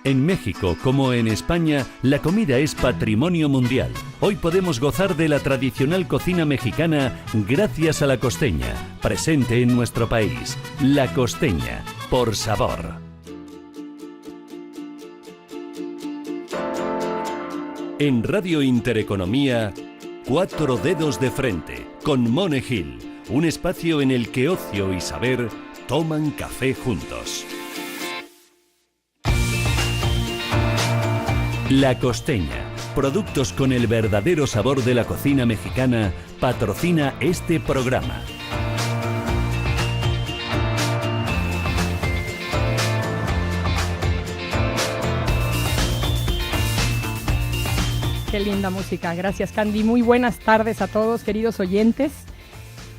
En México, como en España, la comida es patrimonio mundial. Hoy podemos gozar de la tradicional cocina mexicana gracias a La Costeña, presente en nuestro país. La Costeña, por sabor. En Radio Intereconomía, Cuatro Dedos de Frente, con Mone Gil, un espacio en el que ocio y saber toman café juntos. La Costeña, productos con el verdadero sabor de la cocina mexicana, patrocina este programa. Qué linda música, gracias Candy. Muy buenas tardes a todos, queridos oyentes.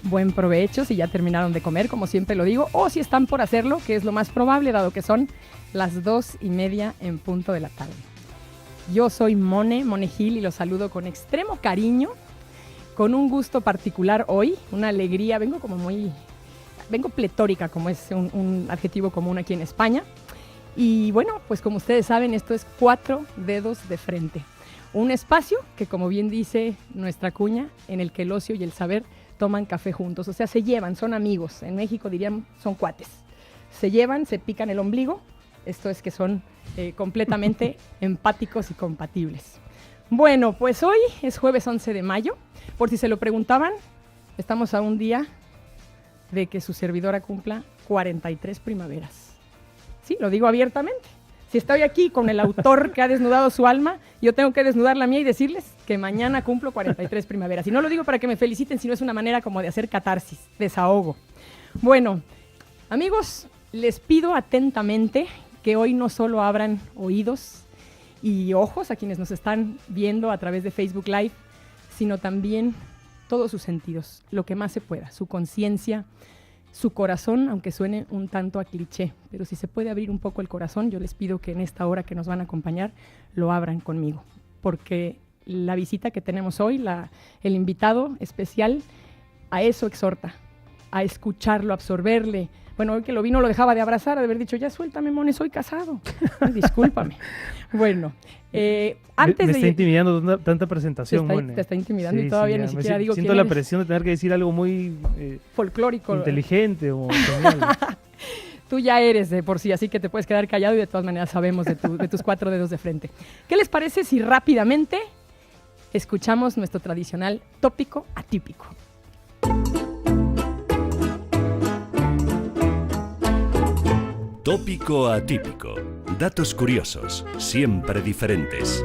Buen provecho si ya terminaron de comer, como siempre lo digo, o si están por hacerlo, que es lo más probable, dado que son las 2:30 en punto de la tarde. Yo soy Mone Gil y los saludo con extremo cariño, con un gusto particular hoy, una alegría, vengo pletórica, como es un adjetivo común aquí en España. Y bueno, pues como ustedes saben, esto es Cuatro Dedos de Frente. Un espacio que, como bien dice nuestra cuña, en el que el ocio y el saber toman café juntos. O sea, se llevan, son amigos. En México dirían, son cuates. Se llevan, se pican el ombligo. Esto es que son completamente empáticos y compatibles. Bueno, pues hoy es jueves 11 de mayo. Por si se lo preguntaban, estamos a un día de que su servidora cumpla 43 primaveras. Sí, lo digo abiertamente. Si estoy aquí con el autor que ha desnudado su alma, yo tengo que desnudar la mía y decirles que mañana cumplo 43 primaveras. Y no lo digo para que me feliciten, sino es una manera como de hacer catarsis, desahogo. Bueno, amigos, les pido atentamente que hoy no solo abran oídos y ojos a quienes nos están viendo a través de Facebook Live, sino también todos sus sentidos, lo que más se pueda, su conciencia, su corazón, aunque suene un tanto a cliché, pero si se puede abrir un poco el corazón, yo les pido que en esta hora que nos van a acompañar, lo abran conmigo, porque la visita que tenemos hoy, el invitado especial, a eso exhorta, a escucharlo, a absorberle. Bueno, hoy que lo vino lo dejaba de abrazar, de haber dicho, ya suéltame, Mone, soy casado. Discúlpame. Bueno, antes me está intimidando tanta presentación, Mone. Te está intimidando, sí, y todavía ni siquiera digo quién siento la presión de tener que decir algo muy folclórico, inteligente o genial. Tú ya eres de por sí, así que te puedes quedar callado y de todas maneras sabemos de tus cuatro dedos de frente. ¿Qué les parece si rápidamente escuchamos nuestro tradicional tópico atípico? Tópico atípico. Datos curiosos, siempre diferentes.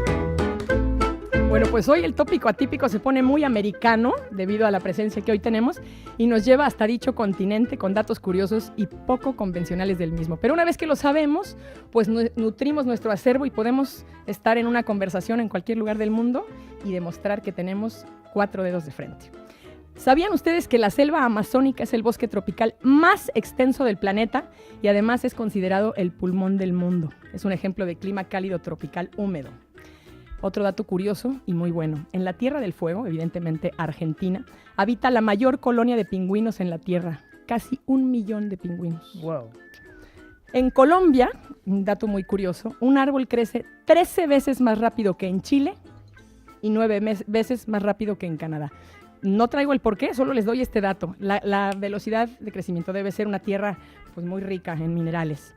Bueno, pues hoy el tópico atípico se pone muy americano debido a la presencia que hoy tenemos y nos lleva hasta dicho continente con datos curiosos y poco convencionales del mismo. Pero una vez que lo sabemos, pues nutrimos nuestro acervo y podemos estar en una conversación en cualquier lugar del mundo y demostrar que tenemos cuatro dedos de frente. ¿Sabían ustedes que la selva amazónica es el bosque tropical más extenso del planeta y además es considerado el pulmón del mundo? Es un ejemplo de clima cálido tropical húmedo. Otro dato curioso y muy bueno. En la Tierra del Fuego, evidentemente Argentina, habita la mayor colonia de pingüinos en la Tierra. Casi 1 millón de pingüinos. Wow. En Colombia, un dato muy curioso, un árbol crece 13 veces más rápido que en Chile y 9 veces más rápido que en Canadá. No traigo el porqué, solo les doy este dato. La velocidad de crecimiento debe ser una tierra pues, muy rica en minerales.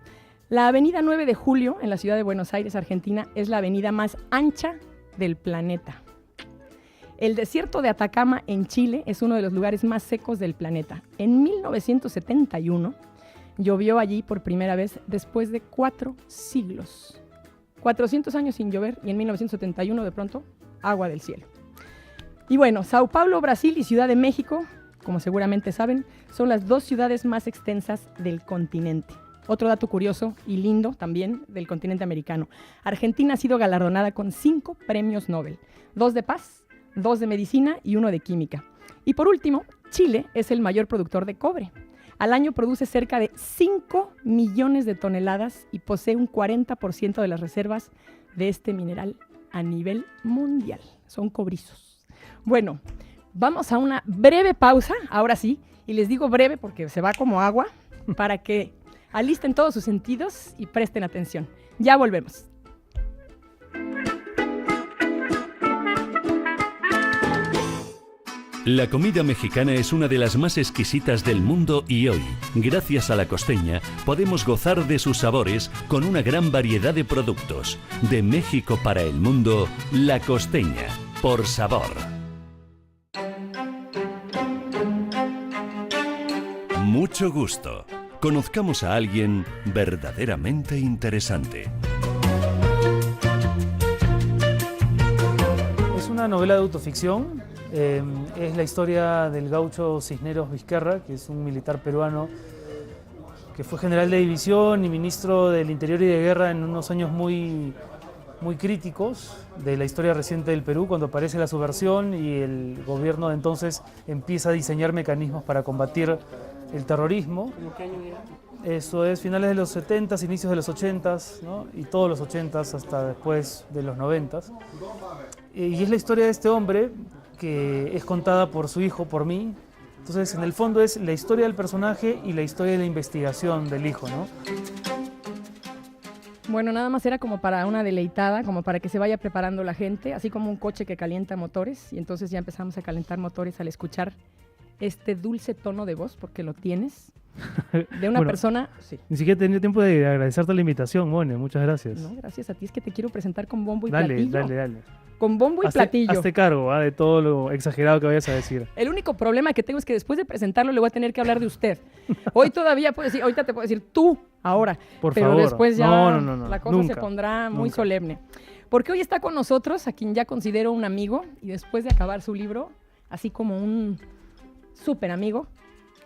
La avenida 9 de Julio, en la ciudad de Buenos Aires, Argentina, es la avenida más ancha del planeta. El desierto de Atacama, en Chile, es uno de los lugares más secos del planeta. En 1971, llovió allí por primera vez después de 4 siglos. 400 años sin llover y en 1971, de pronto, agua del cielo. Y bueno, Sao Paulo, Brasil y Ciudad de México, como seguramente saben, son las 2 ciudades más extensas del continente. Otro dato curioso y lindo también del continente americano. Argentina ha sido galardonada con 5 premios Nobel, 2 de paz, 2 de medicina y 1 de química. Y por último, Chile es el mayor productor de cobre. Al año produce cerca de 5 millones de toneladas y posee un 40% de las reservas de este mineral a nivel mundial. Son cobrizos. Bueno, vamos a una breve pausa, ahora sí, y les digo breve porque se va como agua, para que alisten todos sus sentidos y presten atención. Ya volvemos. La comida mexicana es una de las más exquisitas del mundo y hoy, gracias a La Costeña, podemos gozar de sus sabores con una gran variedad de productos. De México para el mundo, La Costeña, por sabor. Mucho gusto. Conozcamos a alguien verdaderamente interesante. Es una novela de autoficción. Es la historia del gaucho Cisneros Vizquerra, que es un militar peruano que fue general de división y ministro del Interior y de Guerra en unos años muy críticos de la historia reciente del Perú, cuando aparece la subversión y el gobierno de entonces empieza a diseñar mecanismos para combatir el terrorismo. ¿Cómo qué año era? Eso es finales de los 70s, inicios de los 80s, ¿no? Y todos los 80s hasta después de los 90s. Y es la historia de este hombre que es contada por su hijo, por mí. Entonces, en el fondo es la historia del personaje y la historia de la investigación del hijo, ¿no? Bueno, nada más era como para una deleitada, como para que se vaya preparando la gente, así como un coche que calienta motores, y entonces ya empezamos a calentar motores al escuchar este dulce tono de voz, porque lo tienes, de una persona... Sí. Ni siquiera he tenido tiempo de agradecerte la invitación, Mone, muchas gracias. No, gracias a ti, es que te quiero presentar con bombo y platillo. Dale. Con bombo y platillo. Hazte cargo de todo lo exagerado que vayas a decir. El único problema que tengo es que después de presentarlo le voy a tener que hablar de usted. Hoy todavía puedo decir, ahorita te puedo decir tú, ahora. Pero favor. Después ya no, la cosa nunca, se pondrá muy nunca. solemne. Porque hoy está con nosotros, a quien ya considero un amigo, y después de acabar su libro, así como un súper amigo,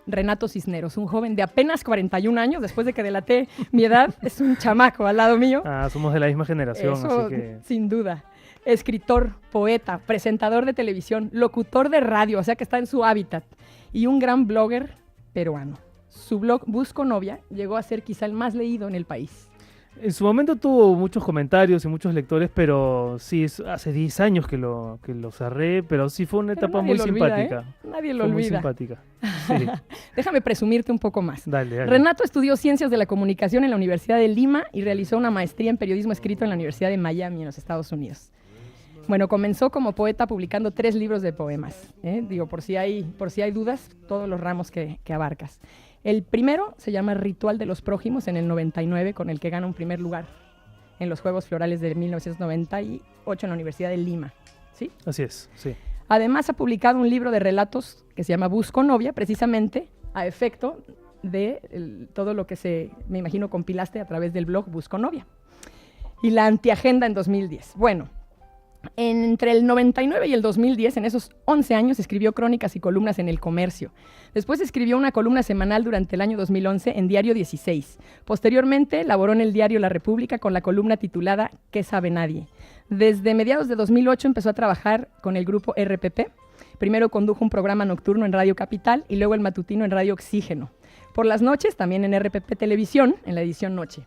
Renato Cisneros, un joven de apenas 41 años, después de que delaté mi edad, es un chamaco al lado mío. Somos de la misma generación, Eso, así que... sin duda. Escritor, poeta, presentador de televisión, locutor de radio, o sea que está en su hábitat, y un gran blogger peruano. Su blog Busco Novia llegó a ser quizá el más leído en el país. En su momento tuvo muchos comentarios y muchos lectores, pero sí, hace 10 años que lo cerré, pero sí fue una etapa muy simpática. Nadie lo Fue muy olvida. simpática. Sí. Déjame presumirte un poco más. Dale. Renato estudió Ciencias de la Comunicación en la Universidad de Lima y realizó una maestría en Periodismo Escrito en la Universidad de Miami, en los Estados Unidos. Bueno, comenzó como poeta publicando 3 libros de poemas. Digo, por si hay dudas, todos los ramos que abarcas. El primero se llama Ritual de los Prójimos en el 99, con el que gana un primer lugar en los Juegos Florales de 1998 en la Universidad de Lima. ¿Sí? Así es, sí. Además ha publicado un libro de relatos que se llama Busco Novia, precisamente a efecto de todo lo que me imagino, compilaste a través del blog Busco Novia. Y la Antiagenda en 2010. Bueno, entre el 99 y el 2010, en esos 11 años, escribió crónicas y columnas en El Comercio. Después escribió una columna semanal durante el año 2011 en Diario 16. Posteriormente, laboró en el diario La República con la columna titulada ¿Qué sabe nadie? Desde mediados de 2008 empezó a trabajar con el grupo RPP. Primero condujo un programa nocturno en Radio Capital y luego el matutino en Radio Oxígeno. Por las noches, también en RPP Televisión, en la edición Noche.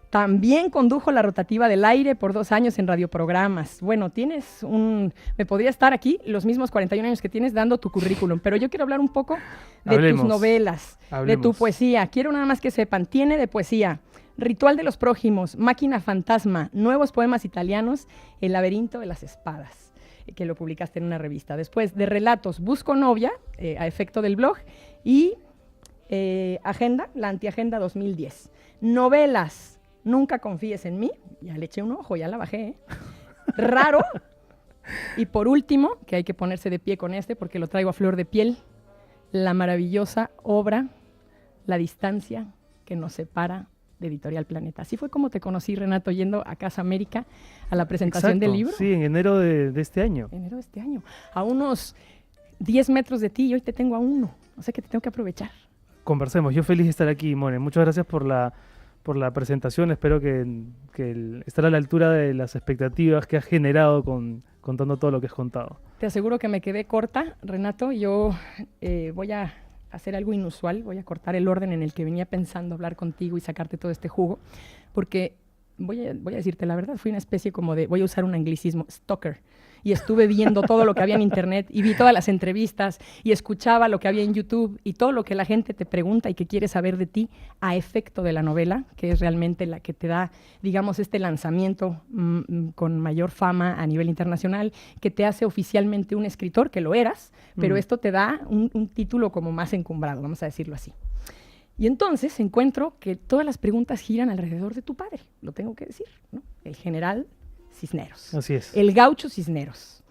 También condujo la rotativa del aire por 2 años en radioprogramas. Bueno, me podría estar aquí los mismos 41 años que tienes dando tu currículum, pero yo quiero hablar un poco de tus novelas, de tu poesía. Quiero nada más que sepan, tiene de poesía Ritual de los Prójimos, Máquina Fantasma, Nuevos Poemas Italianos, El Laberinto de las Espadas, que lo publicaste en una revista. Después de relatos, Busco Novia, a efecto del blog, y Agenda, la Antiagenda 2010. Novelas, Nunca confíes en mí, ya le eché un ojo, ya la bajé, Raro, y por último, que hay que ponerse de pie con porque lo traigo a flor de piel, la maravillosa obra La distancia que nos separa, de Editorial Planeta. Así fue como te conocí, Renato, yendo a Casa América a la presentación del libro. Sí, en enero de este año. Enero de este año. A unos 10 metros de ti y hoy te tengo a 1, o sea que te tengo que aprovechar. Conversemos, yo feliz de estar aquí, Mone. Muchas gracias por la presentación, espero que estar a la altura de las expectativas que has generado contando todo lo que has contado. Te aseguro que me quedé corta, Renato. Yo voy a hacer algo inusual, voy a cortar el orden en el que venía pensando hablar contigo y sacarte todo este jugo, porque voy a decirte la verdad, fui una especie como de, voy a usar un anglicismo, stalker, y estuve viendo todo lo que había en internet y vi todas las entrevistas y escuchaba lo que había en YouTube y todo lo que la gente te pregunta y que quiere saber de ti a efecto de la novela, que es realmente la que te da, digamos, este lanzamiento con mayor fama a nivel internacional, que te hace oficialmente un escritor, que lo eras, pero esto te da un título como más encumbrado, vamos a decirlo así. Y entonces encuentro que todas las preguntas giran alrededor de tu padre, lo tengo que decir, ¿no? El general Cisneros. Así es. El gaucho Cisneros.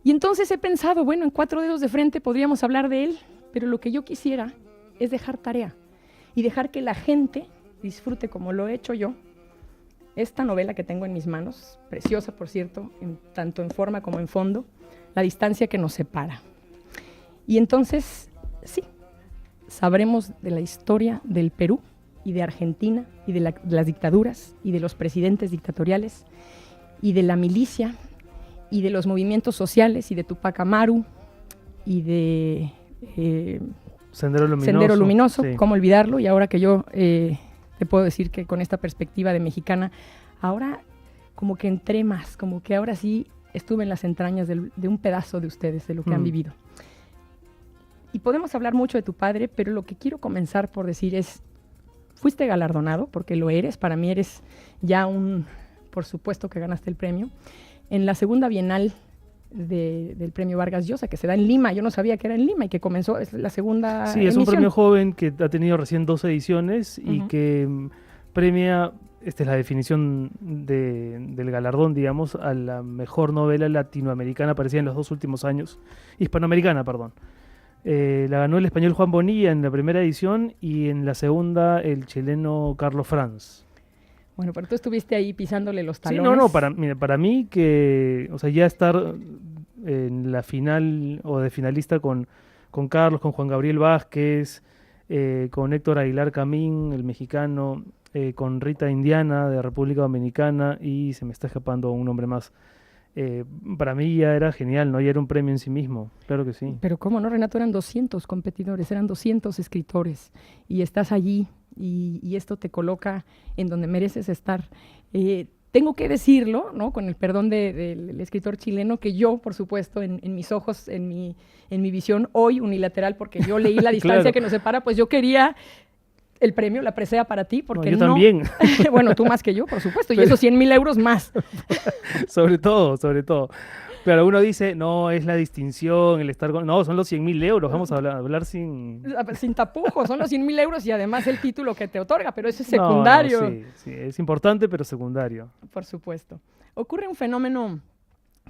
Y entonces he pensado, bueno, en 4 dedos de frente podríamos hablar de él, pero lo que yo quisiera es dejar tarea y dejar que la gente disfrute, como lo he hecho yo, esta novela que tengo en mis manos, preciosa por cierto, tanto en forma como en fondo, La distancia que nos separa. Y entonces, sí, sabremos de la historia del Perú y de Argentina y de las dictaduras y de los presidentes dictatoriales y de la milicia y de los movimientos sociales y de Tupac Amaru y de Sendero Luminoso. Sendero Luminoso, Sí. cómo olvidarlo. Y ahora que yo te puedo decir que con esta perspectiva de mexicana, ahora como que entré más, como que ahora sí estuve en las entrañas de un pedazo de ustedes, de lo que han vivido. Y podemos hablar mucho de tu padre, pero lo que quiero comenzar por decir es, fuiste galardonado, porque lo eres, para mí eres ya por supuesto que ganaste el premio, en la segunda Bienal del premio Vargas Llosa, que se da en Lima. Yo no sabía que era en Lima y que comenzó, es la segunda Sí, es un emisión. premio joven que ha tenido recién 2 ediciones y que premia, esta es la definición del galardón, digamos, a la mejor novela latinoamericana aparecida en los 2 últimos años, hispanoamericana, perdón. La ganó el español Juan Bonilla en la primera edición y en la segunda el chileno Carlos Franz. Bueno, pero tú estuviste ahí pisándole los talones. Sí, no, para mí que, o sea, ya estar en la final o de finalista con Carlos, con Juan Gabriel Vázquez, con Héctor Aguilar Camín, el mexicano, con Rita Indiana de República Dominicana y se me está escapando un nombre más. Para mí ya era genial, ¿no? Ya era un premio en sí mismo, claro que sí. Pero cómo no, Renato, eran 200 competidores, eran 200 escritores y estás allí y esto te coloca en donde mereces estar. Tengo que decirlo, ¿no? Con el perdón del escritor chileno, que yo, por supuesto, en mis ojos, en mi visión hoy unilateral, porque yo leí La distancia Claro. que nos separa, pues yo quería el premio, la presea para ti, porque yo también. Bueno, tú más que yo, por supuesto, y esos 100,000 euros más. Sobre todo. Claro, uno dice, no, es la distinción, el estar con... No, son los 100.000 euros, vamos a hablar sin... Sin tapujos, son los 100,000 euros y además el título que te otorga, pero eso es secundario. No, sí, es importante, pero secundario. Por supuesto. Ocurre un fenómeno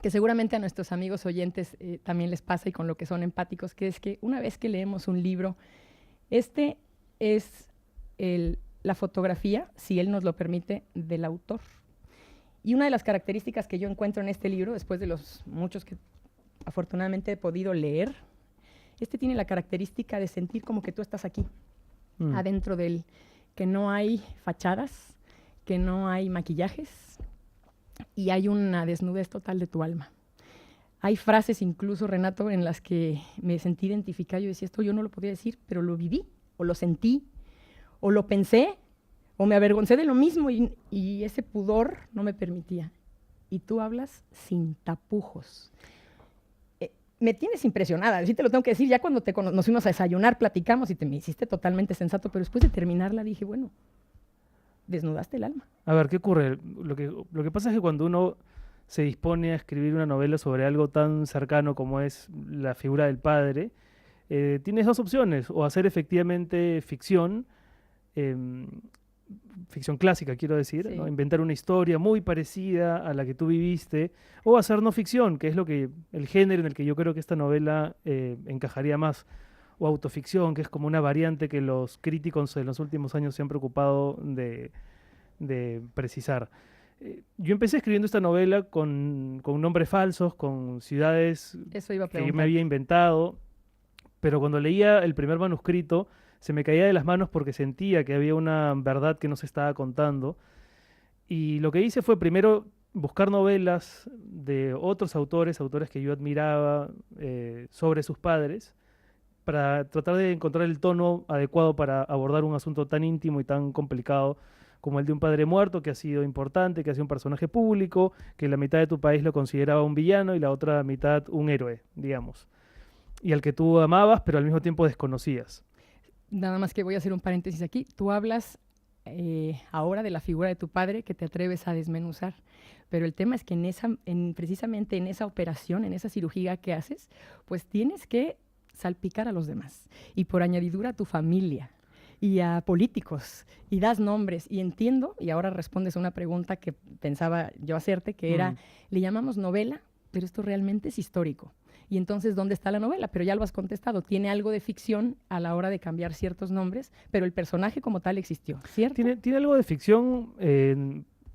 que seguramente a nuestros amigos oyentes también les pasa y con lo que son empáticos, que es que una vez que leemos un libro, este es la fotografía, si él nos lo permite, del autor. Y una de las características que yo encuentro en este libro, después de los muchos que afortunadamente he podido leer, este tiene la característica de sentir como que tú estás aquí, adentro de él, que no hay fachadas, que no hay maquillajes y hay una desnudez total de tu alma. Hay frases incluso, Renato, en las que me sentí identificada. Yo decía, esto yo no lo podía decir, pero lo viví, o lo sentí, o lo pensé, o me avergoncé de lo mismo y ese pudor no me permitía. Y tú hablas sin tapujos. Me tienes impresionada, así te lo tengo que decir. Ya cuando nos fuimos a desayunar, platicamos y me hiciste totalmente sensato, pero después de terminarla dije, bueno, desnudaste el alma. A ver, ¿qué ocurre? Lo que pasa es que cuando uno se dispone a escribir una novela sobre algo tan cercano como es la figura del padre, tienes 2 opciones, o hacer efectivamente ficción, ficción clásica, quiero decir, Sí. ¿no? Inventar una historia muy parecida a la que tú viviste, o hacer no ficción, que es el género en el que yo creo que esta novela encajaría más, o autoficción, que es como una variante que los críticos en los últimos años se han preocupado de precisar. Yo empecé escribiendo esta novela con nombres falsos, con ciudades Eso iba a que yo me preguntar. había inventado, pero cuando leía el primer manuscrito se me caía de las manos porque sentía que había una verdad que no se estaba contando. Y lo que hice fue primero buscar novelas de otros autores que yo admiraba sobre sus padres, para tratar de encontrar el tono adecuado para abordar un asunto tan íntimo y tan complicado como el de un padre muerto que ha sido importante, que ha sido un personaje público, que la mitad de tu país lo consideraba un villano y la otra mitad un héroe, digamos, y al que tú amabas pero al mismo tiempo desconocías. Nada más que voy a hacer un paréntesis aquí. Tú hablas ahora de la figura de tu padre que te atreves a desmenuzar, pero el tema es que precisamente en esa operación, en esa cirugía que haces, pues tienes que salpicar a los demás y por añadidura a tu familia y a políticos y das nombres y entiendo, y ahora respondes a una pregunta que pensaba yo hacerte, que era, le llamamos novela, pero esto realmente es histórico. Y entonces, ¿dónde está la novela? Pero ya lo has contestado, tiene algo de ficción a la hora de cambiar ciertos nombres, pero el personaje como tal existió, ¿cierto? Tiene algo de ficción,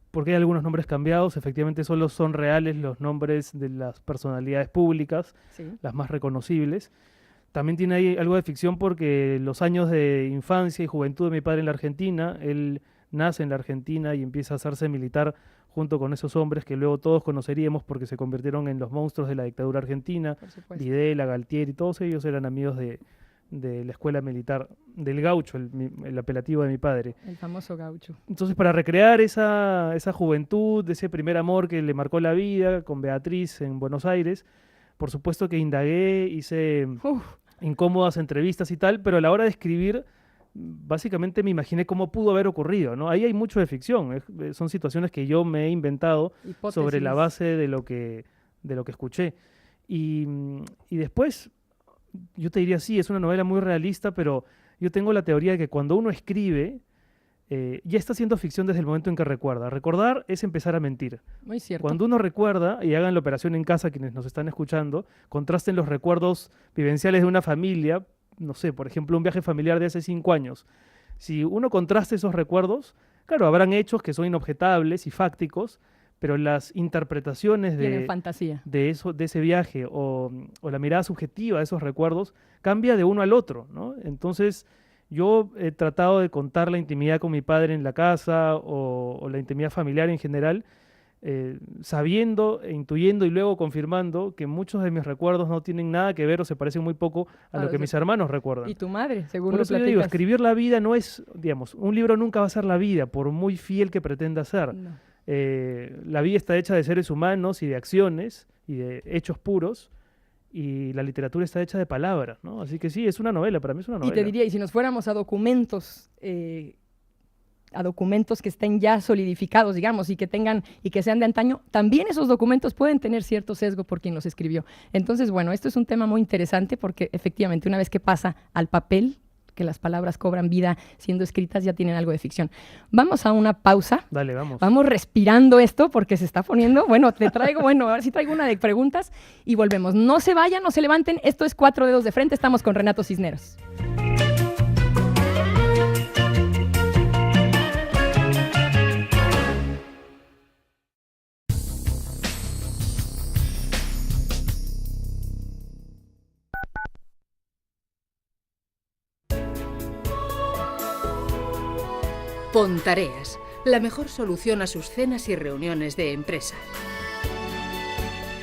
porque hay algunos nombres cambiados, efectivamente solo son reales los nombres de las personalidades públicas, Sí. las más reconocibles. También tiene ahí algo de ficción porque los años de infancia y juventud de mi padre en la Argentina, él nace en la Argentina y empieza a hacerse militar junto con esos hombres que luego todos conoceríamos porque se convirtieron en los monstruos de la dictadura argentina. Por supuesto. Videla, Galtieri, todos ellos eran amigos de la escuela militar, del gaucho, el apelativo de mi padre. El famoso gaucho. Entonces, para recrear esa juventud, ese primer amor que le marcó la vida con Beatriz en Buenos Aires, por supuesto que indagué, hice incómodas entrevistas y tal, pero a la hora de escribir, básicamente me imaginé cómo pudo haber ocurrido, ¿no? Ahí hay mucho de ficción, son situaciones que yo me he inventado Hipótesis. sobre la base de lo que escuché. Y después, yo te diría, sí, es una novela muy realista, pero yo tengo la teoría de que cuando uno escribe, ya está haciendo ficción desde el momento en que recuerda. Recordar es empezar a mentir. Muy cierto. Cuando uno recuerda, y hagan la operación en casa quienes nos están escuchando, contrasten los recuerdos vivenciales de una familia, no sé, por ejemplo, un viaje familiar de hace 5 años. Si uno contrasta esos recuerdos, claro, habrán hechos que son inobjetables y fácticos, pero las interpretaciones Tienen fantasía. de ese viaje o la mirada subjetiva de esos recuerdos cambia de uno al otro, ¿no? Entonces, yo he tratado de contar la intimidad con mi padre en la casa o la intimidad familiar en general, sabiendo, intuyendo y luego confirmando que muchos de mis recuerdos no tienen nada que ver o se parecen muy poco a lo que mis hermanos recuerdan. Y tu madre, según Por lo eso yo platicas. digo, escribir la vida no es, digamos, un libro nunca va a ser la vida, por muy fiel que pretenda ser. No. La vida está hecha de seres humanos y de acciones y de hechos puros, y la literatura está hecha de palabras, ¿no? Así que sí, es una novela, para mí es una novela. Y te diría, y si nos fuéramos a documentos que estén ya solidificados, digamos, y que sean de antaño, también esos documentos pueden tener cierto sesgo por quien los escribió. Entonces, bueno, esto es un tema muy interesante porque efectivamente una vez que pasa al papel, que las palabras cobran vida siendo escritas, ya tienen algo de ficción. Vamos a una pausa. Dale, vamos. Vamos respirando esto porque se está poniendo, ahora sí traigo una de preguntas y volvemos. No se vayan, no se levanten, esto es 4 Dedos de Frente, estamos con Renato Cisneros. Pontareas, la mejor solución a sus cenas y reuniones de empresa.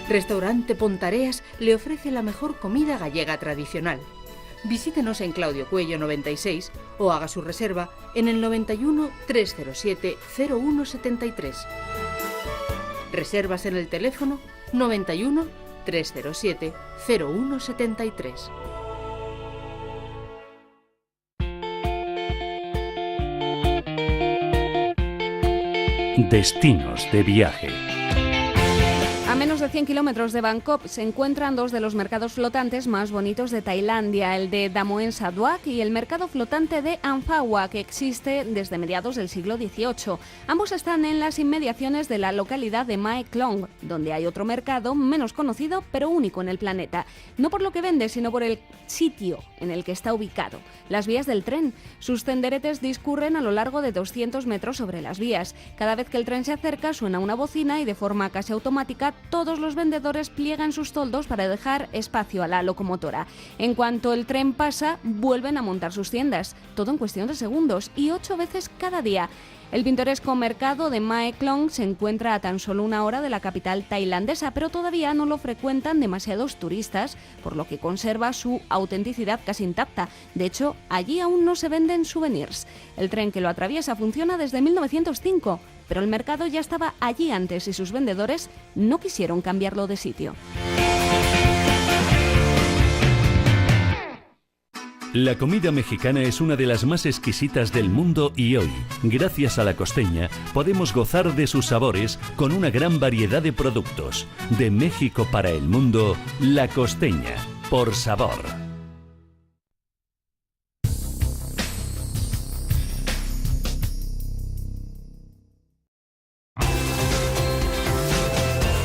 Restaurante Pontareas le ofrece la mejor comida gallega tradicional. Visítenos en Claudio Cuello 96 o haga su reserva en el 91 307 0173. Reservas en el teléfono 91 307 0173. Destinos de viaje. A menos de 100 kilómetros de Bangkok se encuentran dos de los mercados flotantes más bonitos de Tailandia, el de Damoen Saduak y el mercado flotante de Amphawa, que existe desde mediados del siglo XVIII. Ambos están en las inmediaciones de la localidad de Mae Klong, donde hay otro mercado menos conocido pero único en el planeta. No por lo que vende, sino por el sitio en el que está ubicado. Las vías del tren. Sus tenderetes discurren a lo largo de 200 metros sobre las vías. Cada vez que el tren se acerca suena una bocina y de forma casi automática todos los vendedores pliegan sus toldos para dejar espacio a la locomotora. En cuanto el tren pasa, vuelven a montar sus tiendas. Todo en cuestión de segundos y 8 veces cada día. El pintoresco mercado de Mae Klong se encuentra a tan solo 1 hora de la capital tailandesa, pero todavía no lo frecuentan demasiados turistas, por lo que conserva su autenticidad casi intacta. De hecho, allí aún no se venden souvenirs. El tren que lo atraviesa funciona desde 1905, pero el mercado ya estaba allí antes y sus vendedores no quisieron cambiarlo de sitio. La comida mexicana es una de las más exquisitas del mundo y hoy, gracias a La Costeña, podemos gozar de sus sabores con una gran variedad de productos. De México para el mundo, La Costeña, por sabor.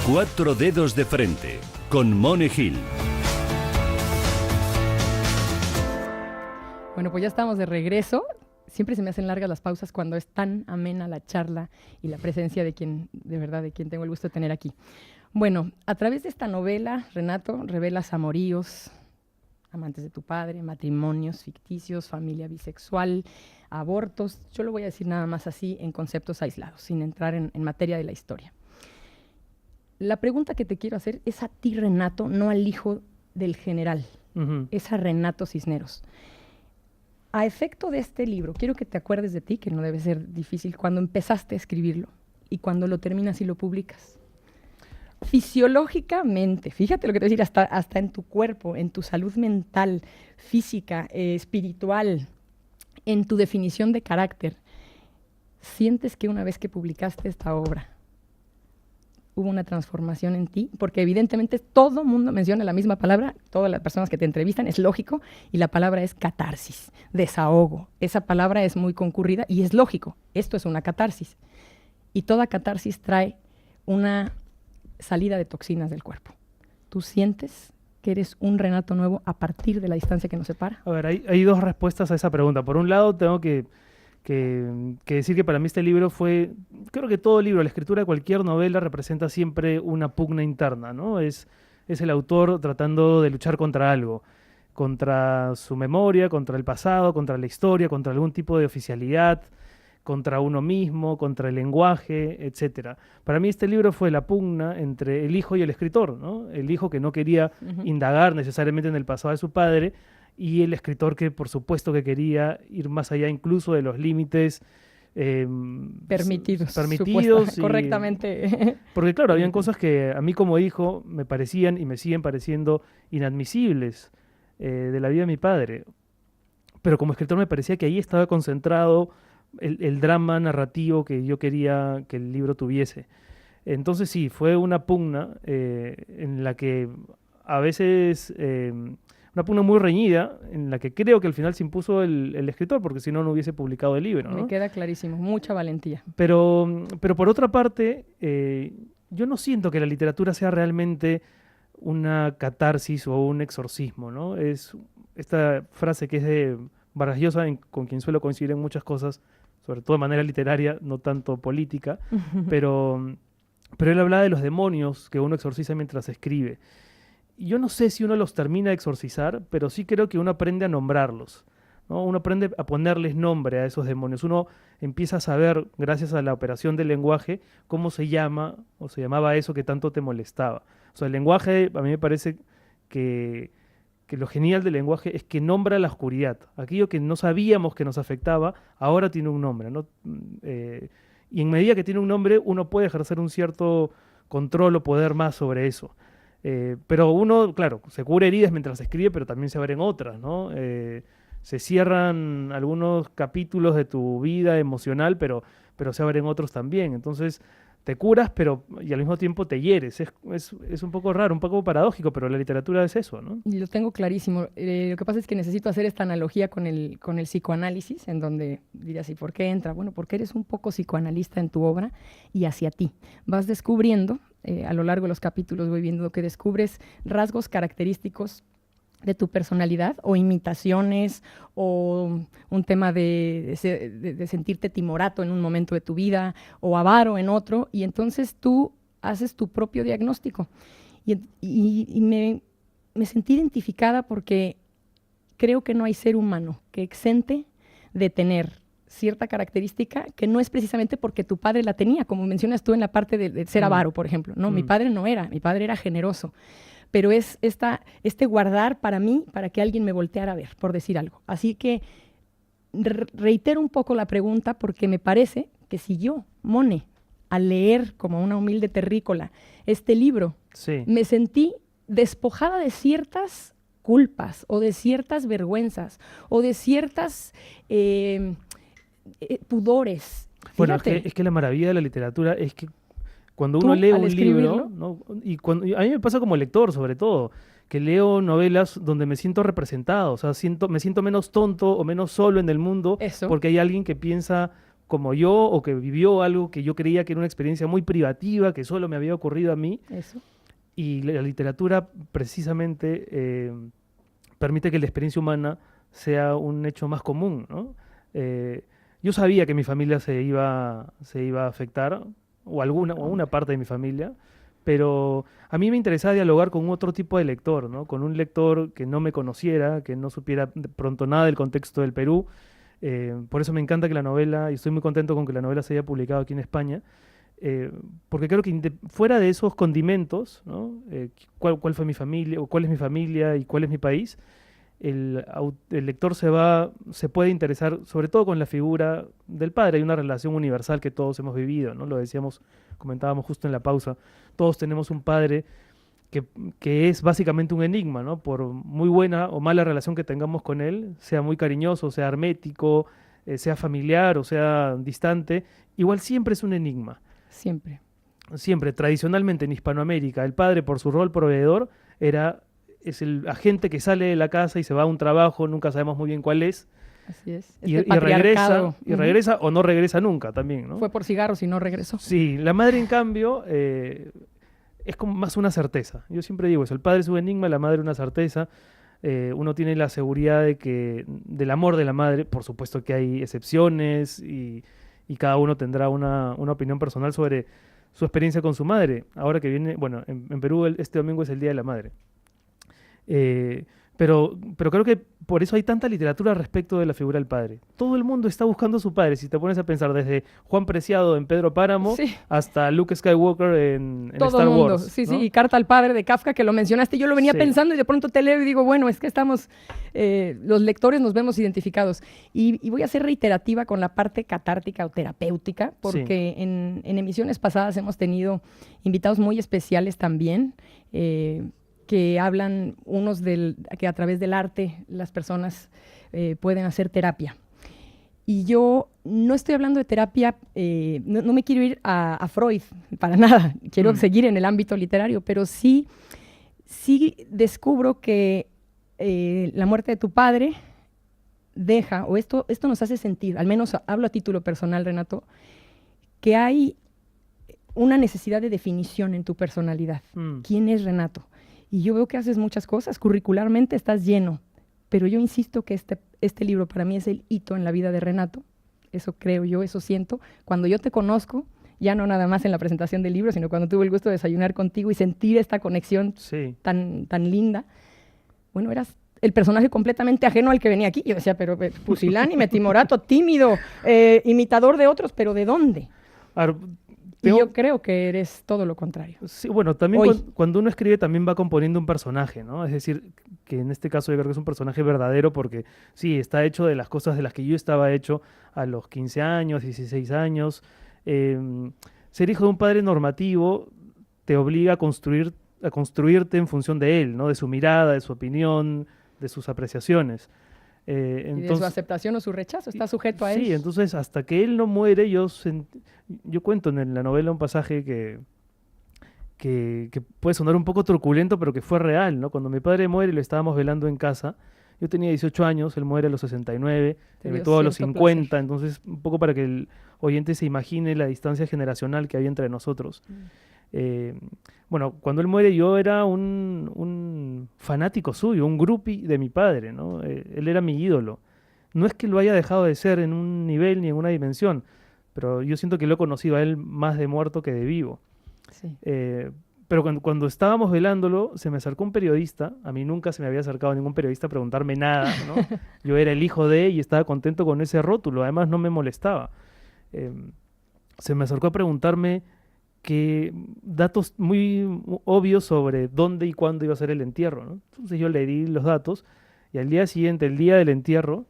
Cuatro dedos de frente, con Mone Gil. Bueno, pues ya estamos de regreso. Siempre se me hacen largas las pausas cuando es tan amena la charla y la presencia de quien tengo el gusto de tener aquí. Bueno, a través de esta novela, Renato, revelas amoríos, amantes de tu padre, matrimonios ficticios, familia bisexual, abortos. Yo lo voy a decir nada más así en conceptos aislados, sin entrar en materia de la historia. La pregunta que te quiero hacer es a ti, Renato, no al hijo del general, es a Renato Cisneros. A efecto de este libro, quiero que te acuerdes de ti, que no debe ser difícil, cuando empezaste a escribirlo y cuando lo terminas y lo publicas. Fisiológicamente, fíjate lo que te voy a decir, hasta en tu cuerpo, en tu salud mental, física, espiritual, en tu definición de carácter, ¿sientes que una vez que publicaste esta obra hubo una transformación en ti? Porque evidentemente todo mundo menciona la misma palabra, todas las personas que te entrevistan, es lógico, y la palabra es catarsis, desahogo. Esa palabra es muy concurrida y es lógico, esto es una catarsis. Y toda catarsis trae una salida de toxinas del cuerpo. ¿Tú sientes que eres un Renato nuevo a partir de la distancia que nos separa? A ver, hay dos respuestas a esa pregunta. Por un lado, tengo que decir que para mí este libro fue, creo que todo libro, la escritura de cualquier novela representa siempre una pugna interna, ¿no? Es el autor tratando de luchar contra algo, contra su memoria, contra el pasado, contra la historia, contra algún tipo de oficialidad, contra uno mismo, contra el lenguaje, etc. Para mí este libro fue la pugna entre el hijo y el escritor, ¿no? El hijo que no quería indagar necesariamente en el pasado de su padre, y el escritor que por supuesto que quería ir más allá incluso de los límites permitidos correctamente. Porque claro, habían cosas que a mí como hijo me parecían y me siguen pareciendo inadmisibles de la vida de mi padre. Pero como escritor me parecía que ahí estaba concentrado el drama narrativo que yo quería que el libro tuviese. Entonces sí, fue una pugna en la que a veces... una pugna muy reñida, en la que creo que al final se impuso el escritor, porque si no, no hubiese publicado el libro, ¿no? Me queda clarísimo, mucha valentía. Pero por otra parte, yo no siento que la literatura sea realmente una catarsis o un exorcismo, ¿no? Es esta frase que es de Vargas Llosa, con quien suelo coincidir en muchas cosas, sobre todo de manera literaria, no tanto política, pero él hablaba de los demonios que uno exorciza mientras escribe. Yo no sé si uno los termina de exorcizar, pero sí creo que uno aprende a nombrarlos, ¿no? Uno aprende a ponerles nombre a esos demonios. Uno empieza a saber, gracias a la operación del lenguaje, cómo se llama o se llamaba eso que tanto te molestaba. O sea, el lenguaje, a mí me parece que lo genial del lenguaje es que nombra la oscuridad. Aquello que no sabíamos que nos afectaba, ahora tiene un nombre, ¿no? Y en medida que tiene un nombre, uno puede ejercer un cierto control o poder más sobre eso. Pero uno, claro, se cura heridas mientras escribe, pero también se abren otras, ¿no? Se cierran algunos capítulos de tu vida emocional, pero se abren otros también. Entonces te curas, y al mismo tiempo te hieres. Es un poco raro, un poco paradójico, pero la literatura es eso, ¿no? Lo tengo clarísimo. Lo que pasa es que necesito hacer esta analogía con el psicoanálisis, en donde dirías, ¿y por qué entra? Bueno, porque eres un poco psicoanalista en tu obra y hacia ti. Vas descubriendo, a lo largo de los capítulos voy viendo que descubres rasgos característicos de tu personalidad o imitaciones o un tema de sentirte timorato en un momento de tu vida o avaro en otro, y entonces tú haces tu propio diagnóstico. Y me sentí identificada porque creo que no hay ser humano que exente de tener cierta característica que no es precisamente porque tu padre la tenía, como mencionas tú en la parte de ser avaro, por ejemplo. No, mi padre no era, mi padre era generoso. Pero es este guardar para mí, para que alguien me volteara a ver, por decir algo. Así que reitero un poco la pregunta porque me parece que si yo, Mone, al leer como una humilde terrícola este libro, me sentí despojada de ciertas culpas o de ciertas vergüenzas o de ciertas pudores. Bueno, es que la maravilla de la literatura es que cuando uno lee un libro, ¿no? Y a mí me pasa como lector sobre todo, que leo novelas donde me siento representado, o sea, me siento menos tonto o menos solo en el mundo porque hay alguien que piensa como yo o que vivió algo que yo creía que era una experiencia muy privativa, que solo me había ocurrido a mí. Eso. Y la literatura precisamente permite que la experiencia humana sea un hecho más común, ¿no? Yo sabía que mi familia se iba a afectar, o una parte de mi familia, pero a mí me interesaba dialogar con otro tipo de lector, ¿no? Con un lector que no me conociera, que no supiera de pronto nada del contexto del Perú. Por eso me encanta que la novela, y estoy muy contento con que la novela se haya publicado aquí en España, porque creo que fuera de esos condimentos, ¿no? ¿Cuál fue mi familia, o cuál es mi familia y cuál es mi país? El lector se puede interesar sobre todo con la figura del padre. Hay una relación universal que todos hemos vivido, ¿no? Lo comentábamos justo en la pausa. Todos tenemos un padre que es básicamente un enigma, ¿no? Por muy buena o mala relación que tengamos con él, sea muy cariñoso, sea hermético, sea familiar o sea distante, igual siempre es un enigma. Siempre. Siempre, tradicionalmente en Hispanoamérica, el padre por su rol proveedor es el agente que sale de la casa y se va a un trabajo, nunca sabemos muy bien cuál es. Así es. Y regresa o no regresa nunca también, ¿no? Fue por cigarros y no regresó. Sí, la madre en cambio es como más una certeza. Yo siempre digo eso, el padre es un enigma, la madre una certeza. Uno tiene la seguridad del amor de la madre, por supuesto que hay excepciones y cada uno tendrá una opinión personal sobre su experiencia con su madre. Ahora que viene, bueno, en Perú este domingo es el Día de la Madre. Pero creo que por eso hay tanta literatura respecto de la figura del padre. Todo el mundo está buscando a su padre, si te pones a pensar, desde Juan Preciado en Pedro Páramo hasta Luke Skywalker en Star Wars. Sí, ¿no? sí, y Carta al Padre de Kafka, que lo mencionaste, yo lo venía pensando y de pronto te leo y digo, bueno, es que los lectores nos vemos identificados. Y voy a ser reiterativa con la parte catártica o terapéutica, porque en emisiones pasadas hemos tenido invitados muy especiales también, que hablan que a través del arte las personas pueden hacer terapia. Y yo no estoy hablando de terapia, no me quiero ir a Freud, para nada, quiero seguir en el ámbito literario, pero sí descubro que la muerte de tu padre deja, o esto nos hace sentir, al menos hablo a título personal, Renato, que hay una necesidad de definición en tu personalidad. ¿Quién es Renato? Y yo veo que haces muchas cosas, curricularmente estás lleno, pero yo insisto que este libro para mí es el hito en la vida de Renato, eso creo yo, eso siento. Cuando yo te conozco, ya no nada más en la presentación del libro, sino cuando tuve el gusto de desayunar contigo y sentir esta conexión tan linda, bueno, eras el personaje completamente ajeno al que venía aquí. Yo decía, pero pusilánime, timorato, tímido, imitador de otros, pero ¿de dónde? Y yo creo que eres todo lo contrario. Sí, bueno, también cuando uno escribe también va componiendo un personaje, ¿no? Es decir, que en este caso yo creo que es un personaje verdadero porque sí, está hecho de las cosas de las que yo estaba hecho a los 15 años, 16 años. Ser hijo de un padre normativo te obliga a construirte en función de él, ¿no? De su mirada, de su opinión, de sus apreciaciones. Y de su aceptación o su rechazo, está sujeto a él. Sí, entonces hasta que él no muere, yo cuento en la novela un pasaje que puede sonar un poco truculento, pero que fue real, ¿no? Cuando mi padre muere, lo estábamos velando en casa. Yo tenía 18 años, él muere a los 69, me tuvo a los 50, placer. Entonces un poco para que el oyente se imagine la distancia generacional que había entre nosotros. Bueno, cuando él muere yo era un fanático suyo, un groupie de mi padre, ¿no? Él era mi ídolo. No es que lo haya dejado de ser en un nivel ni en una dimensión, pero yo siento que lo he conocido a él más de muerto que de vivo. Sí. Pero cuando estábamos velándolo, se me acercó un periodista. A mí nunca se me había acercado ningún periodista a preguntarme nada, ¿no? Yo era el hijo de y estaba contento con ese rótulo. Además, no me molestaba. Se me acercó a preguntarme datos muy obvios sobre dónde y cuándo iba a ser el entierro, ¿no? Entonces yo le di los datos y al día siguiente, el día del entierro,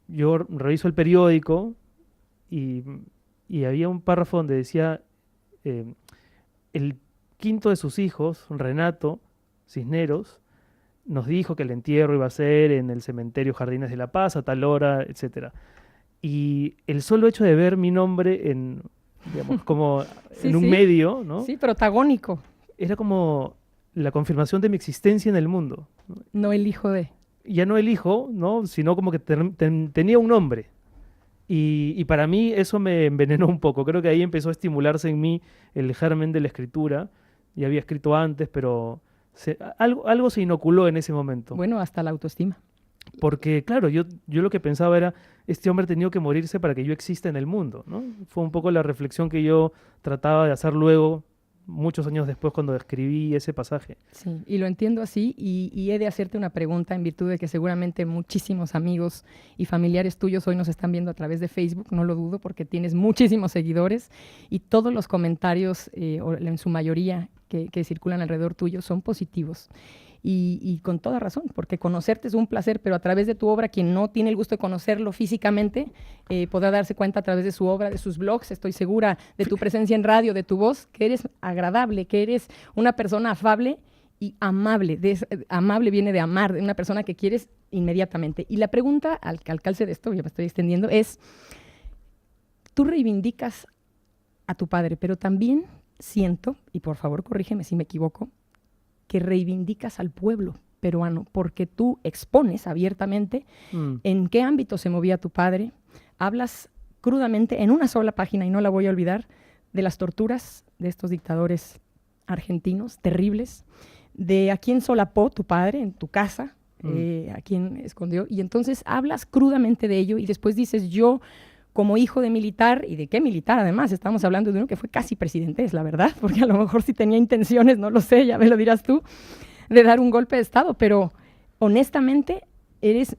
yo reviso el periódico y había un párrafo donde decía... el quinto de sus hijos, Renato Cisneros, nos dijo que el entierro iba a ser en el cementerio Jardines de la Paz a tal hora, etc. Y el solo hecho de ver mi nombre en, digamos, como Sí, en un sí. medio, ¿no? Sí, protagónico, Era como la confirmación de mi existencia en el mundo. no el hijo de. Ya no el hijo, ¿no? Sino como que tenía un nombre. Y para mí eso me envenenó un poco. Creo que ahí empezó a estimularse en mí el germen de la escritura. Ya había escrito antes, pero algo se inoculó en ese momento. Bueno, hasta la autoestima. Porque, claro, yo lo que pensaba era, este hombre ha tenido que morirse para que yo exista en el mundo, ¿no? Fue un poco la reflexión que yo trataba de hacer luego, muchos años después, cuando escribí ese pasaje. Sí, y lo entiendo así y he de hacerte una pregunta en virtud de que seguramente muchísimos amigos y familiares tuyos hoy nos están viendo a través de Facebook, no lo dudo porque tienes muchísimos seguidores y todos los comentarios, o en su mayoría que circulan alrededor tuyo, son positivos. Y con toda razón, porque conocerte es un placer, pero a través de tu obra, quien no tiene el gusto de conocerlo físicamente, podrá darse cuenta a través de su obra, de sus blogs, estoy segura, de tu presencia en radio, de tu voz, que eres agradable, que eres una persona afable y amable. Amable viene de amar, de una persona que quieres inmediatamente. Y la pregunta al calce de esto, ya me estoy extendiendo, es, tú reivindicas a tu padre, pero también siento, y por favor corrígeme si me equivoco, que reivindicas al pueblo peruano, porque tú expones abiertamente en qué ámbito se movía tu padre, hablas crudamente en una sola página, y no la voy a olvidar, de las torturas de estos dictadores argentinos terribles, de a quién solapó tu padre en tu casa, a quién escondió, y entonces hablas crudamente de ello y después dices, yo como hijo de militar, y de qué militar además, estamos hablando de uno que fue casi presidente, es la verdad, porque a lo mejor sí tenía intenciones, no lo sé, ya me lo dirás tú, de dar un golpe de Estado, pero honestamente eres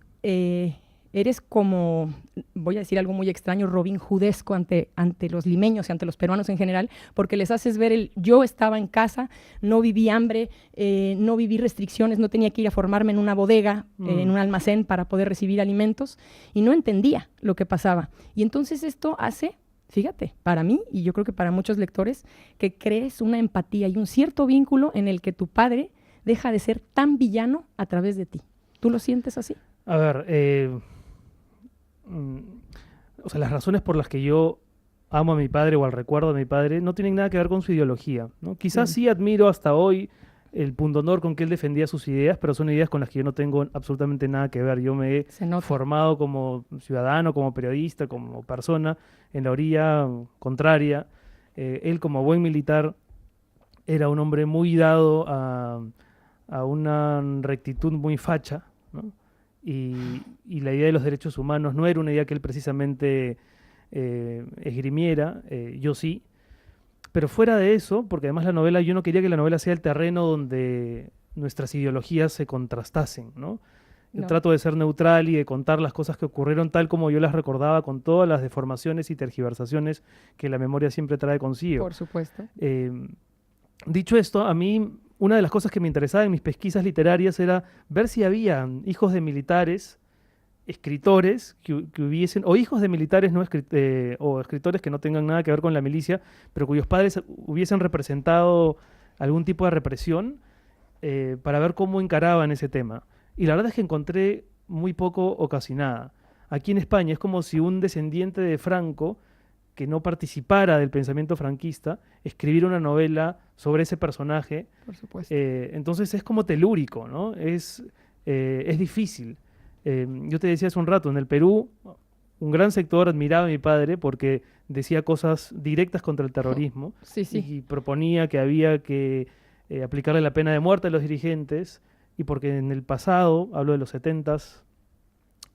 como, voy a decir algo muy extraño, Robin Hoodesco ante los limeños y ante los peruanos en general, porque les haces ver yo estaba en casa, no viví hambre, no viví restricciones, no tenía que ir a formarme en una bodega, en un almacén para poder recibir alimentos, y no entendía lo que pasaba. Y entonces esto hace, fíjate, para mí, y yo creo que para muchos lectores, que crees una empatía y un cierto vínculo en el que tu padre deja de ser tan villano a través de ti. ¿Tú lo sientes así? A ver, o sea, las razones por las que yo amo a mi padre o al recuerdo de mi padre no tienen nada que ver con su ideología, ¿no? Quizás sí admiro hasta hoy el pundonor con que él defendía sus ideas, pero son ideas con las que yo no tengo absolutamente nada que ver. Yo me he formado como ciudadano, como periodista, como persona en la orilla contraria. Él, como buen militar, era un hombre muy dado a una rectitud muy facha, ¿no? Y la idea de los derechos humanos no era una idea que él precisamente esgrimiera, yo sí. Pero fuera de eso, porque además la novela, yo no quería que la novela sea el terreno donde nuestras ideologías se contrastasen, ¿no? Yo trato de ser neutral y de contar las cosas que ocurrieron tal como yo las recordaba, con todas las deformaciones y tergiversaciones que la memoria siempre trae consigo. Por supuesto. Dicho esto, a mí una de las cosas que me interesaba en mis pesquisas literarias era ver si había hijos de militares, escritores que hubiesen, o hijos de militares no o escritores que no tengan nada que ver con la milicia, pero cuyos padres hubiesen representado algún tipo de represión, para ver cómo encaraban ese tema. Y la verdad es que encontré muy poco o casi nada. Aquí en España es como si un descendiente de Franco, que no participara del pensamiento franquista, escribiera una novela sobre ese personaje. Por supuesto. Entonces es como telúrico, ¿no? Es difícil. Yo te decía hace un rato, en el Perú, un gran sector admiraba a mi padre porque decía cosas directas contra el terrorismo. Sí, sí. Y proponía que había que aplicarle la pena de muerte a los dirigentes, y porque en el pasado, hablo de los 70s,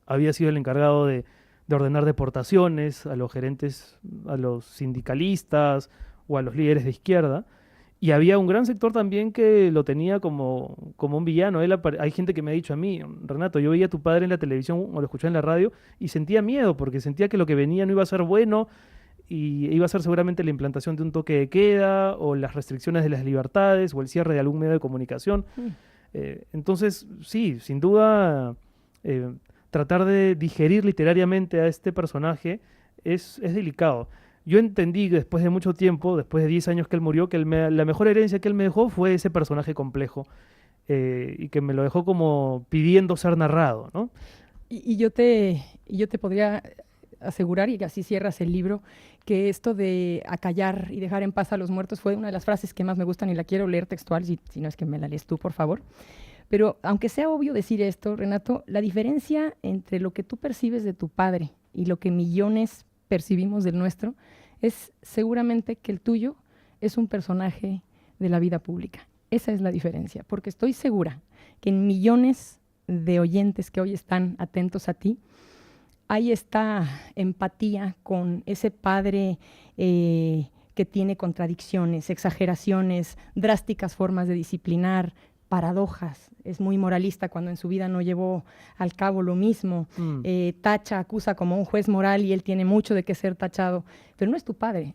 había sido el encargado de ordenar deportaciones a los gerentes, a los sindicalistas o a los líderes de izquierda. Y había un gran sector también que lo tenía como un villano. Hay gente que me ha dicho a mí, Renato, yo veía a tu padre en la televisión o lo escuchaba en la radio y sentía miedo porque sentía que lo que venía no iba a ser bueno y iba a ser seguramente la implantación de un toque de queda o las restricciones de las libertades o el cierre de algún medio de comunicación. Entonces, sí, sin duda, tratar de digerir literariamente a este personaje es delicado. Yo entendí después de mucho tiempo, después de 10 años que él murió, que la mejor herencia que él me dejó fue ese personaje complejo y que me lo dejó como pidiendo ser narrado, ¿no? Y yo te podría asegurar, y así cierras el libro, que esto de acallar y dejar en paz a los muertos fue una de las frases que más me gustan y la quiero leer textual, si no es que me la lees tú, por favor. Pero aunque sea obvio decir esto, Renato, la diferencia entre lo que tú percibes de tu padre y lo que millones percibimos del nuestro es seguramente que el tuyo es un personaje de la vida pública. Esa es la diferencia, porque estoy segura que en millones de oyentes que hoy están atentos a ti, hay esta empatía con ese padre que tiene contradicciones, exageraciones, drásticas formas de disciplinar, paradojas. Es muy moralista cuando en su vida no llevó al cabo lo mismo. Tacha, acusa como un juez moral y él tiene mucho de qué ser tachado. Pero no es tu padre,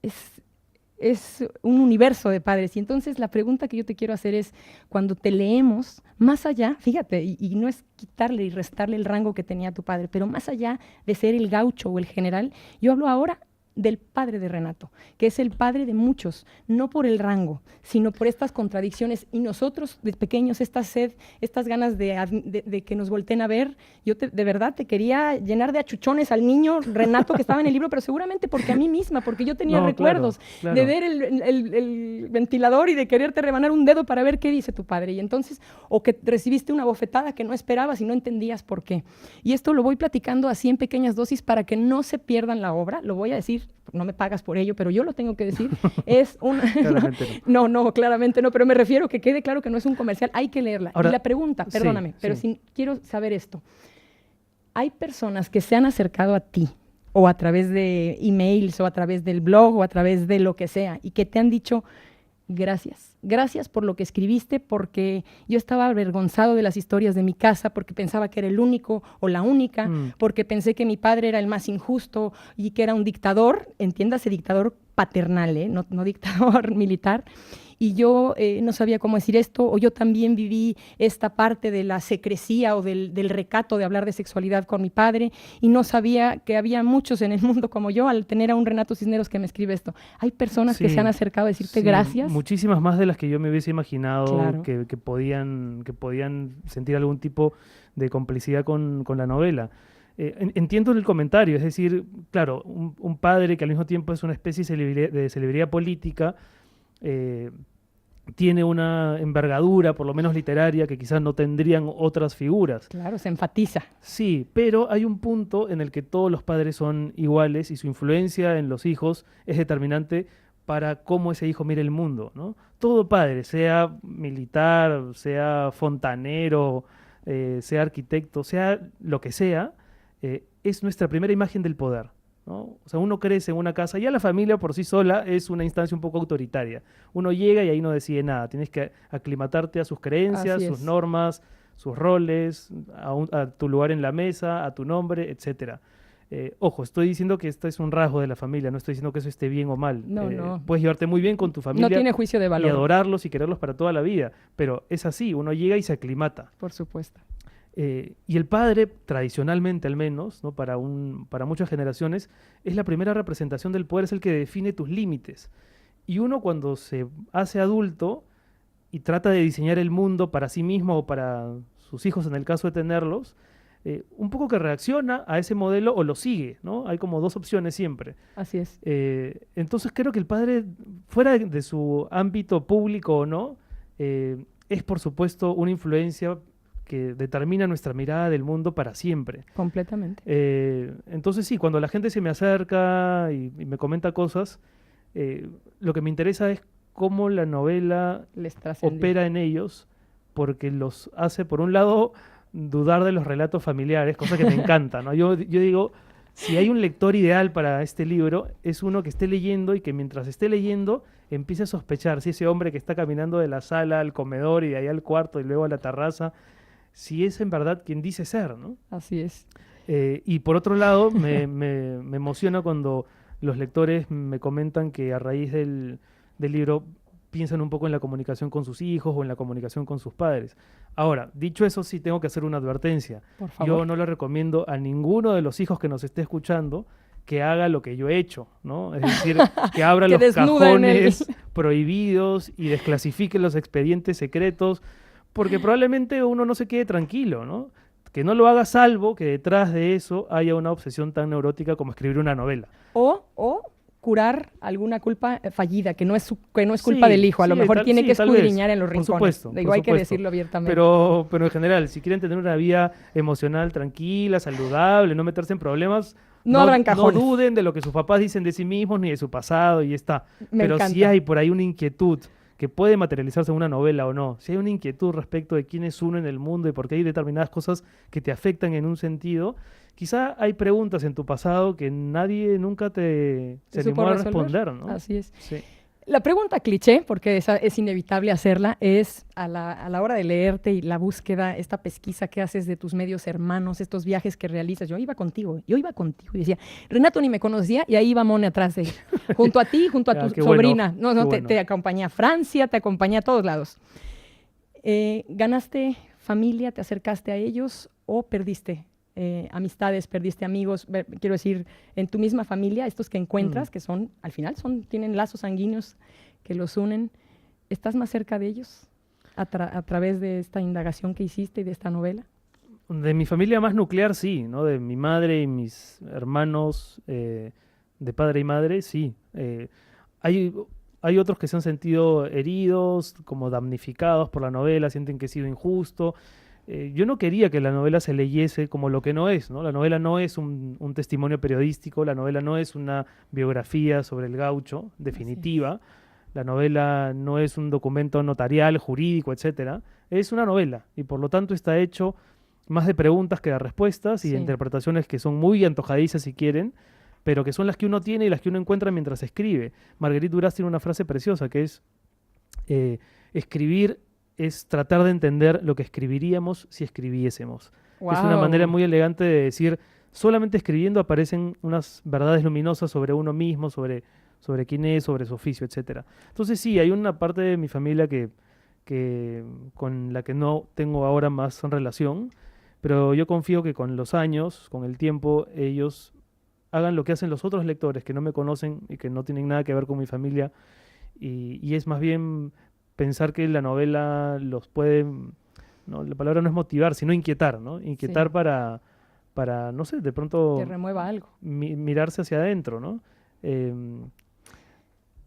es un universo de padres. Y entonces la pregunta que yo te quiero hacer es, cuando te leemos, más allá, fíjate, y no es quitarle y restarle el rango que tenía tu padre, pero más allá de ser el gaucho o el general, yo hablo ahora del padre de Renato, que es el padre de muchos, no por el rango, sino por estas contradicciones. Y nosotros, de pequeños, esta sed, estas ganas de que nos volteen a ver, yo de verdad te quería llenar de achuchones al niño Renato que estaba en el libro, pero seguramente porque a mí misma, porque yo tenía recuerdos de ver el ventilador y de quererte rebanar un dedo para ver qué dice tu padre. Y entonces, o que recibiste una bofetada que no esperabas y no entendías por qué. Y esto lo voy platicando así en pequeñas dosis para que no se pierdan la obra. Lo voy a decir, no me pagas por ello, pero yo lo tengo que decir. Es una... claramente no, claramente no, pero me refiero que quede claro que no es un comercial, hay que leerla. Ahora, y la pregunta, perdóname, pero quiero saber esto. Hay personas que se han acercado a ti, o a través de emails, o a través del blog, o a través de lo que sea, y que te han dicho, gracias por lo que escribiste, porque yo estaba avergonzado de las historias de mi casa, porque pensaba que era el único o la única, porque pensé que mi padre era el más injusto y que era un dictador, entiéndase dictador paternal, no dictador militar, y yo no sabía cómo decir esto, o yo también viví esta parte de la secrecía o del recato de hablar de sexualidad con mi padre, y no sabía que había muchos en el mundo como yo, al tener a un Renato Cisneros que me escribe esto. Hay personas que se han acercado a decirte gracias. Muchísimas más de las que yo me hubiese imaginado, que podían sentir algún tipo de complicidad con la novela. Entiendo el comentario, es decir, claro, un padre que al mismo tiempo es una especie de celebridad política, tiene una envergadura, por lo menos literaria, que quizás no tendrían otras figuras. Claro, se enfatiza. Sí, pero hay un punto en el que todos los padres son iguales y su influencia en los hijos es determinante para cómo ese hijo mira el mundo, ¿no? Todo padre, sea militar, sea fontanero, sea arquitecto, sea lo que sea, es nuestra primera imagen del poder, ¿no? O sea, uno crece en una casa, ya la familia por sí sola es una instancia un poco autoritaria. Uno llega y ahí no decide nada, tienes que aclimatarte a sus creencias, sus normas, sus roles, a tu lugar en la mesa, a tu nombre, etcétera. Ojo, estoy diciendo que este es un rasgo de la familia, no estoy diciendo que eso esté bien o mal. No. Puedes llevarte muy bien con tu familia. No tiene juicio de valor. Y adorarlos y quererlos para toda la vida, pero es así, uno llega y se aclimata. Por supuesto. Y el padre, tradicionalmente al menos, ¿no? para muchas generaciones, es la primera representación del poder, es el que define tus límites. Y uno cuando se hace adulto y trata de diseñar el mundo para sí mismo o para sus hijos en el caso de tenerlos, un poco que reacciona a ese modelo o lo sigue, ¿no? Hay como dos opciones siempre. Así es. Entonces creo que el padre, fuera de su ámbito público o no, es por supuesto una influencia que determina nuestra mirada del mundo para siempre. Completamente. Entonces sí, cuando la gente se me acerca y me comenta cosas, lo que me interesa es cómo la novela opera en ellos, porque los hace, por un lado, dudar de los relatos familiares, cosa que me encanta, ¿no? Yo digo, si hay un lector ideal para este libro, es uno que esté leyendo y que mientras esté leyendo empiece a sospechar si ese hombre que está caminando de la sala al comedor y de ahí al cuarto y luego a la terraza, si es en verdad quien dice ser, ¿no? Así es. Y por otro lado, me emociona cuando los lectores me comentan que a raíz del libro piensan un poco en la comunicación con sus hijos o en la comunicación con sus padres. Ahora, dicho eso, sí tengo que hacer una advertencia. Por favor. Yo no le recomiendo a ninguno de los hijos que nos esté escuchando que haga lo que yo he hecho, ¿no? Es decir, que abra Que los desnuda en el- cajones prohibidos y desclasifique los expedientes secretos, porque probablemente uno no se quede tranquilo, ¿no? Que no lo haga salvo que detrás de eso haya una obsesión tan neurótica como escribir una novela. O curar alguna culpa fallida, que no es culpa Sí, del hijo. A lo sí, mejor tal- tiene sí, que tal vez. escudriñar en los Por rincones. supuesto, Digo, por hay que supuesto. decirlo abiertamente. Pero en general, si quieren tener una vida emocional tranquila, saludable, no meterse en problemas, No abran cajones. no duden de lo que sus papás dicen de sí mismos ni de su pasado y ya está. Me Pero si encanta. hay por ahí una inquietud que puede materializarse en una novela o no, si hay una inquietud respecto de quién es uno en el mundo y por qué hay determinadas cosas que te afectan en un sentido, quizá hay preguntas en tu pasado que nadie nunca se supo animó a resolver. responder, ¿no? Así es. Sí. La pregunta cliché, porque es inevitable hacerla, es a la hora de leerte y la búsqueda, esta pesquisa que haces de tus medios hermanos, estos viajes que realizas. Yo iba contigo y decía, Renato ni me conocía y ahí iba Mone atrás de él, junto a ti, junto a Ah, tu qué bueno, sobrina. No, qué te, bueno. te acompañé a Francia, te acompañé a todos lados. ¿Ganaste familia, te acercaste a ellos o perdiste amistades, perdiste amigos? Quiero decir, en tu misma familia, estos que encuentras, que son, al final, tienen lazos sanguíneos que los unen, ¿estás más cerca de ellos a través de esta indagación que hiciste y de esta novela? De mi familia más nuclear, sí, ¿no? De mi madre y mis hermanos de padre y madre, sí. Hay otros que se han sentido heridos, como damnificados por la novela, sienten que ha sido injusto. Yo no quería que la novela se leyese como lo que no es, ¿no? La novela no es un testimonio periodístico, la novela no es una biografía sobre el gaucho definitiva, la novela no es un documento notarial, jurídico, etcétera. Es una novela y por lo tanto está hecho más de preguntas que de respuestas y de Sí. interpretaciones que son muy antojadizas si quieren, pero que son las que uno tiene y las que uno encuentra mientras escribe. Marguerite Duras tiene una frase preciosa que es escribir es tratar de entender lo que escribiríamos si escribiésemos. Es una manera muy elegante de decir, solamente escribiendo aparecen unas verdades luminosas sobre uno mismo, sobre quién es, sobre su oficio, etcétera. Entonces sí, hay una parte de mi familia que con la que no tengo ahora más relación, pero yo confío que con los años, con el tiempo, ellos hagan lo que hacen los otros lectores que no me conocen y que no tienen nada que ver con mi familia, y es más bien pensar que la novela los puede, no, la palabra no es motivar, sino inquietar, ¿no? Inquietar Sí. para, no sé, de pronto Que remueva algo. mirarse hacia adentro, ¿no?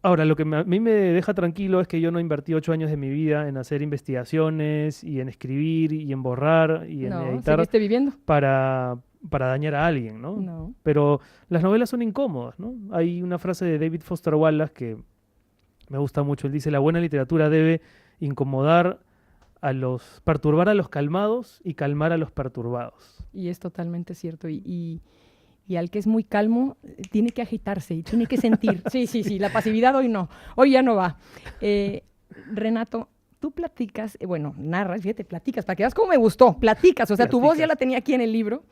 Ahora, lo que a mí me deja tranquilo es que yo no invertí 8 años de mi vida en hacer investigaciones y en escribir y en borrar y en No, editar ¿seguiste viviendo? para dañar a alguien, ¿no? No. Pero las novelas son incómodas, ¿no? Hay una frase de David Foster Wallace que me gusta mucho. Él dice, la buena literatura debe perturbar a los calmados y calmar a los perturbados. Y es totalmente cierto. Y al que es muy calmo, tiene que agitarse y tiene que sentir. Sí, la pasividad hoy no, hoy ya no va. Renato, tú platicas, narras, fíjate, platicas, para que veas cómo me gustó, platicas, o sea, tu voz ya la tenía aquí en el libro,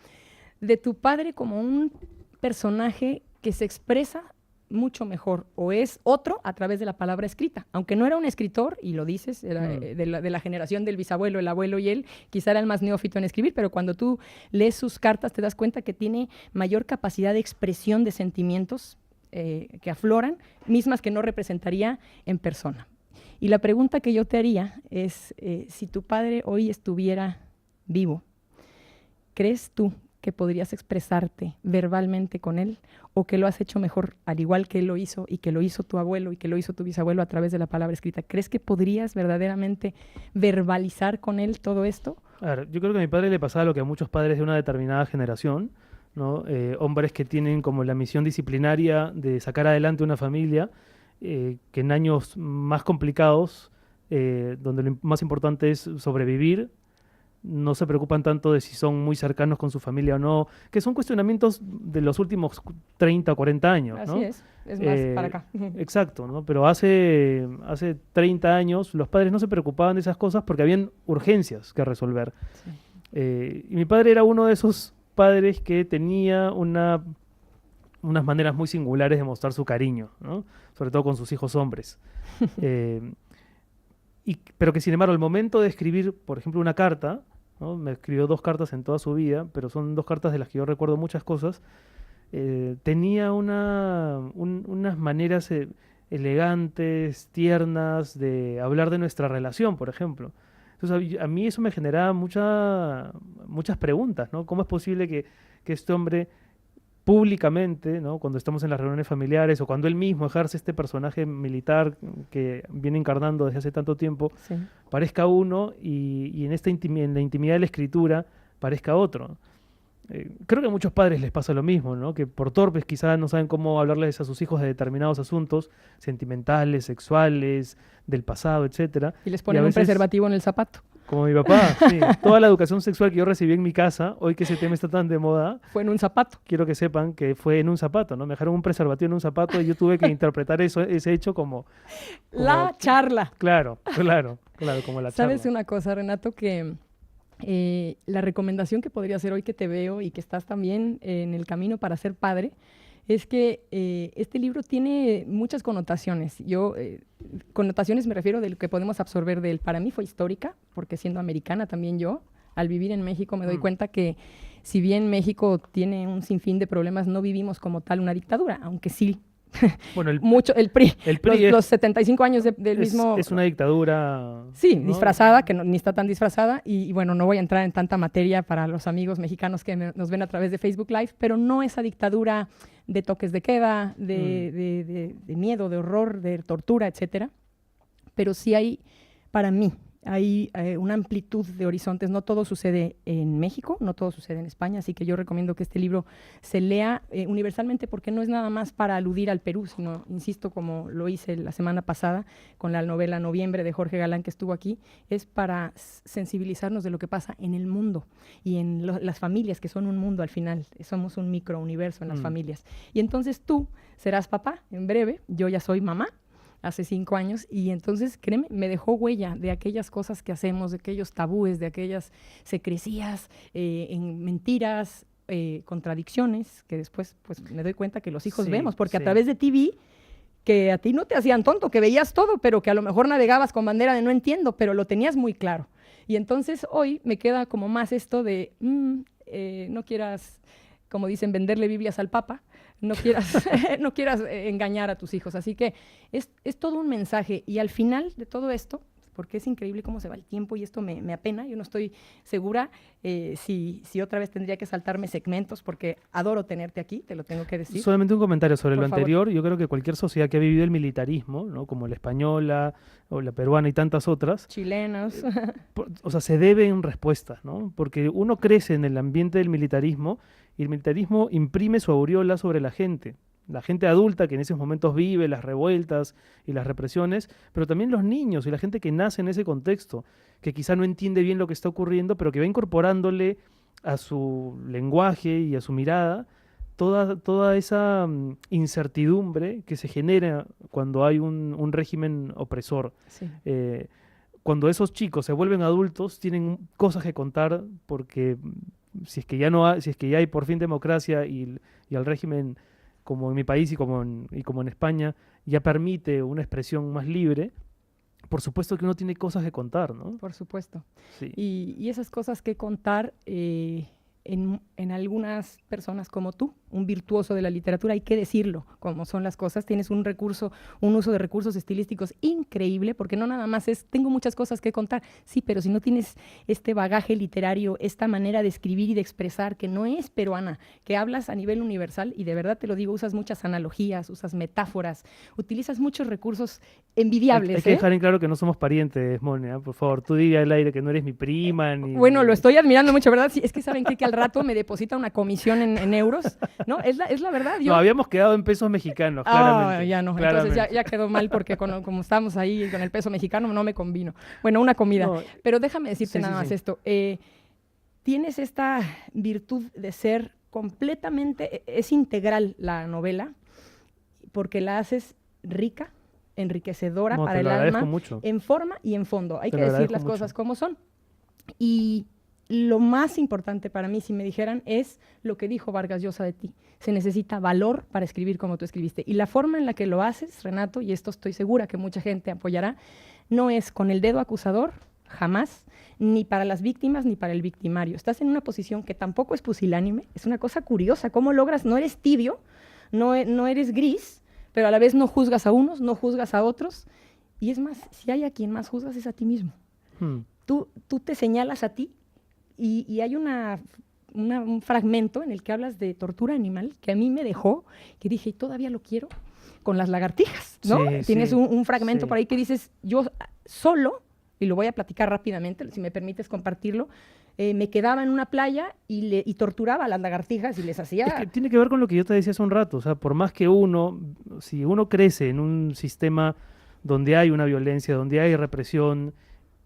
de tu padre como un personaje que se expresa mucho mejor, o es otro a través de la palabra escrita. Aunque no era un escritor, y lo dices, era de la generación del bisabuelo, el abuelo y él, quizá era el más neófito en escribir, pero cuando tú lees sus cartas te das cuenta que tiene mayor capacidad de expresión de sentimientos que afloran, mismas que no representaría en persona. Y la pregunta que yo te haría es, si tu padre hoy estuviera vivo, ¿crees tú que podrías expresarte verbalmente con él, o que lo has hecho mejor, al igual que él lo hizo, y que lo hizo tu abuelo, y que lo hizo tu bisabuelo a través de la palabra escrita? ¿Crees que podrías verdaderamente verbalizar con él todo esto? A ver, yo creo que a mi padre le pasaba lo que a muchos padres de una determinada generación, ¿no? Hombres que tienen como la misión disciplinaria de sacar adelante una familia, que en años más complicados, donde lo más importante es sobrevivir, no se preocupan tanto de si son muy cercanos con su familia o no, que son cuestionamientos de los últimos 30 o 40 años, ¿no? Así es más para acá. Exacto, ¿no? Pero hace 30 años los padres no se preocupaban de esas cosas porque habían urgencias que resolver. Sí. Y mi padre era uno de esos padres que tenía unas maneras muy singulares de mostrar su cariño, ¿no? Sobre todo con sus hijos hombres. Pero que sin embargo, al momento de escribir, por ejemplo, una carta, ¿no? Me escribió 2 cartas en toda su vida, pero son 2 cartas de las que yo recuerdo muchas cosas, tenía unas maneras elegantes, tiernas, de hablar de nuestra relación, por ejemplo. Entonces, a mí eso me generaba muchas preguntas, ¿no? ¿Cómo es posible que este hombre públicamente, ¿no? Cuando estamos en las reuniones familiares o cuando él mismo ejerce este personaje militar que viene encarnando desde hace tanto tiempo, sí, parezca uno y en la intimidad de la escritura parezca otro? Creo que a muchos padres les pasa lo mismo, ¿no? Que por torpes quizás no saben cómo hablarles a sus hijos de determinados asuntos sentimentales, sexuales, del pasado, etcétera. Y les ponen un preservativo en el zapato. Como mi papá, sí. Toda la educación sexual que yo recibí en mi casa, hoy que ese tema está tan de moda, fue en un zapato. Quiero que sepan que fue en un zapato, ¿no? Me dejaron un preservativo en un zapato y yo tuve que interpretar ese hecho como la charla. Claro, como la charla. ¿Sabes una cosa, Renato? Que la recomendación que podría hacer hoy que te veo y que estás también en el camino para ser padre, es que este libro tiene muchas connotaciones. Connotaciones me refiero de lo que podemos absorber de él. Para mí fue histórica, porque siendo americana también yo, al vivir en México me doy cuenta que si bien México tiene un sinfín de problemas, no vivimos como tal una dictadura, aunque sí. Bueno, el PRI los 75 años del mismo... Es una dictadura... Sí, ¿no? Disfrazada, que ni está tan disfrazada, y bueno, no voy a entrar en tanta materia para los amigos mexicanos que nos ven a través de Facebook Live, pero no esa dictadura de toques de queda, de miedo, de horror, de tortura, etcétera. Pero sí hay, para mí, hay una amplitud de horizontes. No todo sucede en México, no todo sucede en España, así que yo recomiendo que este libro se lea universalmente, porque no es nada más para aludir al Perú, sino, insisto, como lo hice la semana pasada con la novela Noviembre de Jorge Galán, que estuvo aquí, es para sensibilizarnos de lo que pasa en el mundo y en las familias, que son un mundo al final. Somos un microuniverso en las familias. Y entonces tú serás papá en breve, yo ya soy mamá, hace 5 años, y entonces, créeme, me dejó huella de aquellas cosas que hacemos, de aquellos tabúes, de aquellas secrecías, en mentiras, contradicciones, que después pues me doy cuenta que los hijos vemos, porque a través de ti vi que a ti no te hacían tonto, que veías todo, pero que a lo mejor navegabas con bandera de no entiendo, pero lo tenías muy claro. Y entonces hoy me queda como más esto de, no quieras, como dicen, venderle Biblias al Papa, no quieras engañar a tus hijos. Así que es todo un mensaje. Y al final de todo esto, porque es increíble cómo se va el tiempo y esto me apena, yo no estoy segura si otra vez tendría que saltarme segmentos, porque adoro tenerte aquí, te lo tengo que decir. Solamente un comentario sobre lo anterior. Favor. Yo creo que cualquier sociedad que ha vivido el militarismo, ¿no? Como la española o la peruana y tantas otras, chilenas, o sea, se deben respuestas, ¿no? Porque uno crece en el ambiente del militarismo y el militarismo imprime su aureola sobre la gente adulta que en esos momentos vive las revueltas y las represiones, pero también los niños y la gente que nace en ese contexto, que quizá no entiende bien lo que está ocurriendo, pero que va incorporándole a su lenguaje y a su mirada toda esa incertidumbre que se genera cuando hay un régimen opresor. Sí. Cuando esos chicos se vuelven adultos, tienen cosas que contar, porque si es que ya hay por fin democracia y el régimen, como en mi país y como en España, ya permite una expresión más libre, por supuesto que uno tiene cosas que contar, ¿no? Por supuesto. Sí. Y esas cosas que contar, en algunas personas como tú, un virtuoso de la literatura, hay que decirlo, como son las cosas. Tienes un uso de recursos estilísticos increíble, porque no nada más tengo muchas cosas que contar, sí, pero si no tienes este bagaje literario, esta manera de escribir y de expresar que no es peruana, que hablas a nivel universal, y de verdad te lo digo, usas muchas analogías, usas metáforas, utilizas muchos recursos envidiables. Hay que dejar en claro que no somos parientes, Mónica, por favor, tú di al aire que no eres mi prima. Bueno, lo estoy admirando mucho, ¿verdad? Sí, es que saben que al rato me deposita una comisión en euros No, es la verdad. No, habíamos quedado en pesos mexicanos, claramente. Ya no, claramente. entonces ya quedó mal porque como estamos ahí con el peso mexicano no me convino. Bueno, una comida. No, Pero déjame decirte sí, nada sí, más sí. esto. Tienes esta virtud de ser completamente, es integral la novela, porque la haces rica, enriquecedora No, para te el lo agradezco alma, mucho. en forma y en fondo. Hay Te que lo decir agradezco las mucho. cosas como son. Y lo más importante para mí, si me dijeran, es lo que dijo Vargas Llosa de ti. Se necesita valor para escribir como tú escribiste. Y la forma en la que lo haces, Renato, y esto estoy segura que mucha gente apoyará, no es con el dedo acusador, jamás, ni para las víctimas ni para el victimario. Estás en una posición que tampoco es pusilánime, es una cosa curiosa. ¿Cómo logras? No eres tibio, no eres gris, pero a la vez no juzgas a unos, no juzgas a otros. Y es más, si hay a quien más juzgas es a ti mismo. Tú te señalas a ti y hay un fragmento en el que hablas de tortura animal que a mí me dejó, que dije, y todavía lo quiero, con las lagartijas, ¿no? Sí, Tienes sí, un fragmento sí. por ahí que dices, yo solo, y lo voy a platicar rápidamente, si me permites compartirlo, me quedaba en una playa y torturaba a las lagartijas y les hacía... Es que tiene que ver con lo que yo te decía hace un rato. O sea, por más que si uno crece en un sistema donde hay una violencia, donde hay represión,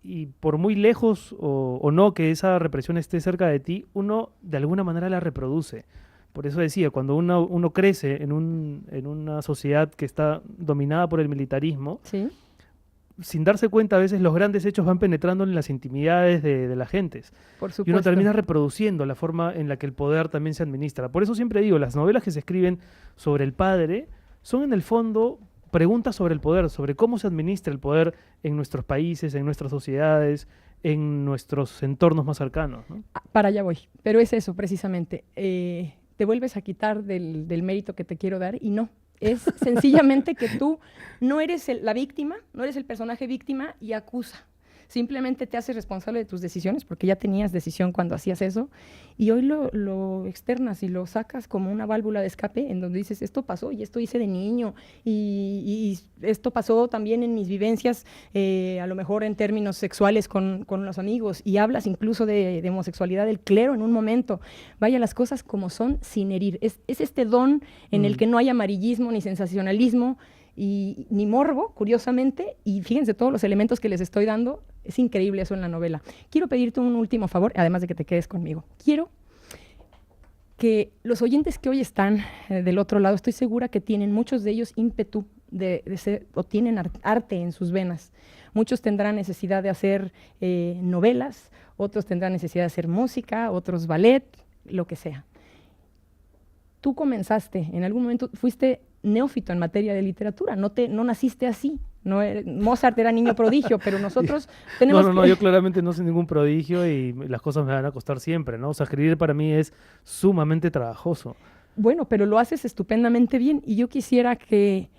y por muy lejos o no que esa represión esté cerca de ti, uno de alguna manera la reproduce. Por eso decía, cuando uno crece en una sociedad que está dominada por el militarismo, Sí, sin darse cuenta, a veces los grandes hechos van penetrando en las intimidades de las gentes. por Y supuesto. uno termina reproduciendo la forma en la que el poder también se administra. Por eso siempre digo, las novelas que se escriben sobre el padre son en el fondo preguntas sobre el poder, sobre cómo se administra el poder en nuestros países, en nuestras sociedades, en nuestros entornos más cercanos, ¿no? Para allá voy, pero es eso precisamente. Te vuelves a quitar del mérito que te quiero dar y no. Es sencillamente que tú no eres la víctima, no eres el personaje víctima y acusa. Simplemente te haces responsable de tus decisiones, porque ya tenías decisión cuando hacías eso, y hoy lo externas y lo sacas como una válvula de escape en donde dices, esto pasó y esto hice de niño, y esto pasó también en mis vivencias, a lo mejor en términos sexuales con los amigos, y hablas incluso de homosexualidad del clero en un momento. Vaya, las cosas como son sin herir. Es este don en el que no hay amarillismo ni sensacionalismo, y ni morbo, curiosamente, y fíjense todos los elementos que les estoy dando, es increíble eso en la novela. Quiero pedirte un último favor, además de que te quedes conmigo. Quiero que los oyentes que hoy están del otro lado, estoy segura que tienen muchos de ellos ímpetu de ser, o tienen arte en sus venas. Muchos tendrán necesidad de hacer novelas, otros tendrán necesidad de hacer música, otros ballet, lo que sea. Tú comenzaste, en algún momento fuiste neófito en materia de literatura, no naciste así. Mozart era niño prodigio, pero nosotros tenemos No, yo claramente no soy ningún prodigio y las cosas me van a costar siempre, ¿no? O sea, escribir para mí es sumamente trabajoso. Bueno, pero lo haces estupendamente bien y yo quisiera que,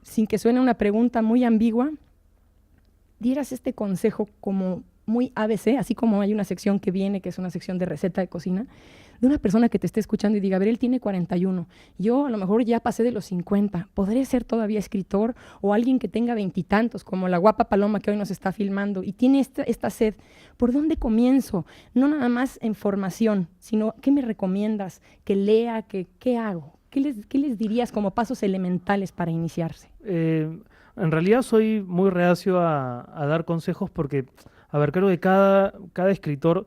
sin que suene una pregunta muy ambigua, dieras este consejo como muy ABC, así como hay una sección que viene, que es una sección de receta de cocina, de una persona que te esté escuchando y diga, a ver, él tiene 41, yo a lo mejor ya pasé de los 50, ¿podré ser todavía escritor? O alguien que tenga 20 y tantos, como la guapa Paloma que hoy nos está filmando, y tiene esta sed, ¿por dónde comienzo? No nada más en formación, sino, ¿qué me recomiendas? ¿Que lea? ¿Qué hago? ¿Qué les dirías como pasos elementales para iniciarse? En realidad soy muy reacio a dar consejos porque, a ver, creo que cada escritor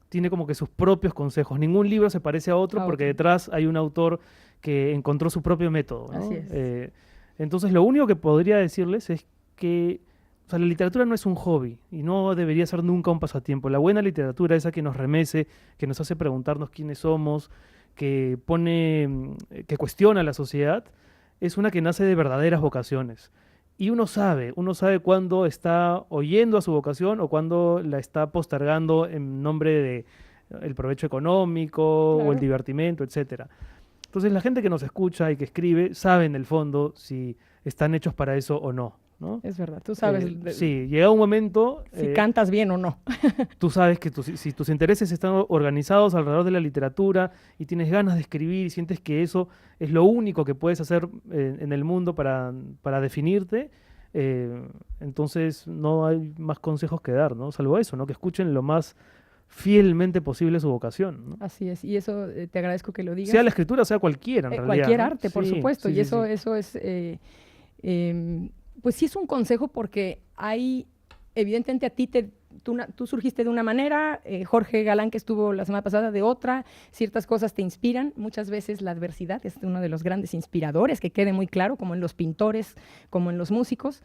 tiene como que sus propios consejos. Ningún libro se parece a otro porque detrás hay un autor que encontró su propio método, ¿no? Así es. Entonces, lo único que podría decirles es que, o sea, la literatura no es un hobby y no debería ser nunca un pasatiempo. La buena literatura, esa que nos remece, que nos hace preguntarnos quiénes somos, que cuestiona la sociedad, es una que nace de verdaderas vocaciones. Y uno sabe cuándo está oyendo a su vocación o cuándo la está postergando en nombre de el provecho económico o el divertimento, etcétera. Entonces la gente que nos escucha y que escribe sabe en el fondo si están hechos para eso o no, ¿no? Es verdad, tú sabes. Sí, llega un momento... Si cantas bien o no. Tú sabes que si tus intereses están organizados alrededor de la literatura y tienes ganas de escribir y sientes que eso es lo único que puedes hacer en el mundo para definirte, entonces no hay más consejos que dar, ¿no? Salvo eso, ¿no? Que escuchen lo más fielmente posible su vocación, ¿no? Así es, y eso te agradezco que lo digas. Sea la escritura, sea cualquiera, en realidad. Cualquier ¿no? arte, por Sí, supuesto, sí, y sí, eso sí. es, pues sí es un consejo porque hay, evidentemente a ti tú surgiste de una manera, Jorge Galán, que estuvo la semana pasada, de otra, ciertas cosas te inspiran, muchas veces la adversidad es uno de los grandes inspiradores, que quede muy claro, como en los pintores, como en los músicos,